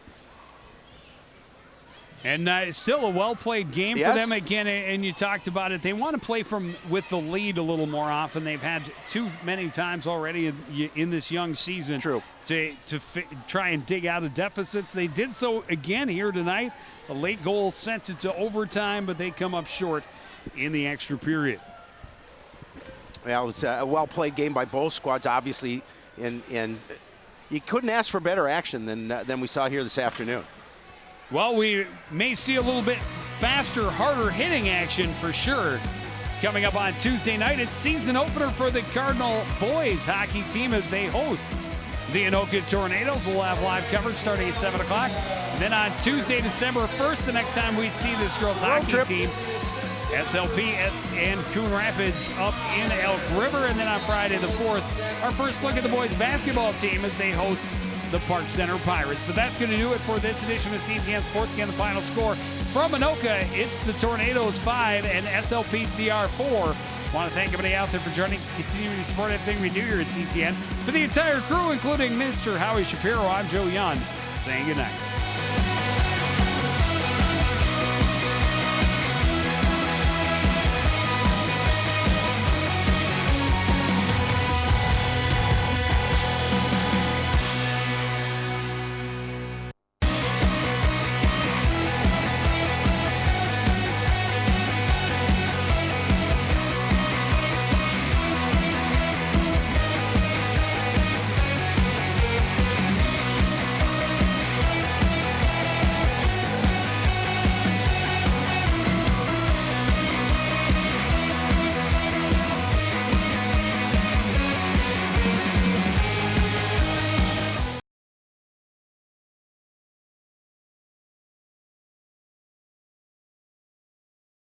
And still a well-played game for them again. And you talked about it. They want to play with the lead a little more often. They've had too many times already in this young season. True. To try and dig out of deficits. They did so again here tonight. A late goal sent it to overtime, but they come up short in the extra period. Well, it was a well-played game by both squads, obviously, and you couldn't ask for better action than we saw here this afternoon. Well, we may see a little bit faster, harder hitting action for sure. Coming up on Tuesday night, it's season opener for the Cardinal boys hockey team as they host the Anoka Tornadoes. We'll have live coverage starting at 7 o'clock. Then on Tuesday, December 1st, the next time we see this girls hockey team, SLP and Coon Rapids up in Elk River. And then on Friday the 4th, our first look at the boys basketball team as they host the Park Center Pirates. But that's going to do it for this edition of CTN Sports. Again, the final score from Anoka, it's the Tornadoes 5 and SLPCR 4. Want to thank everybody out there for joining us and continuing to support everything we do here at CTN. For the entire crew, including Mr. Howie Shapiro, I'm Joe Young, saying goodnight.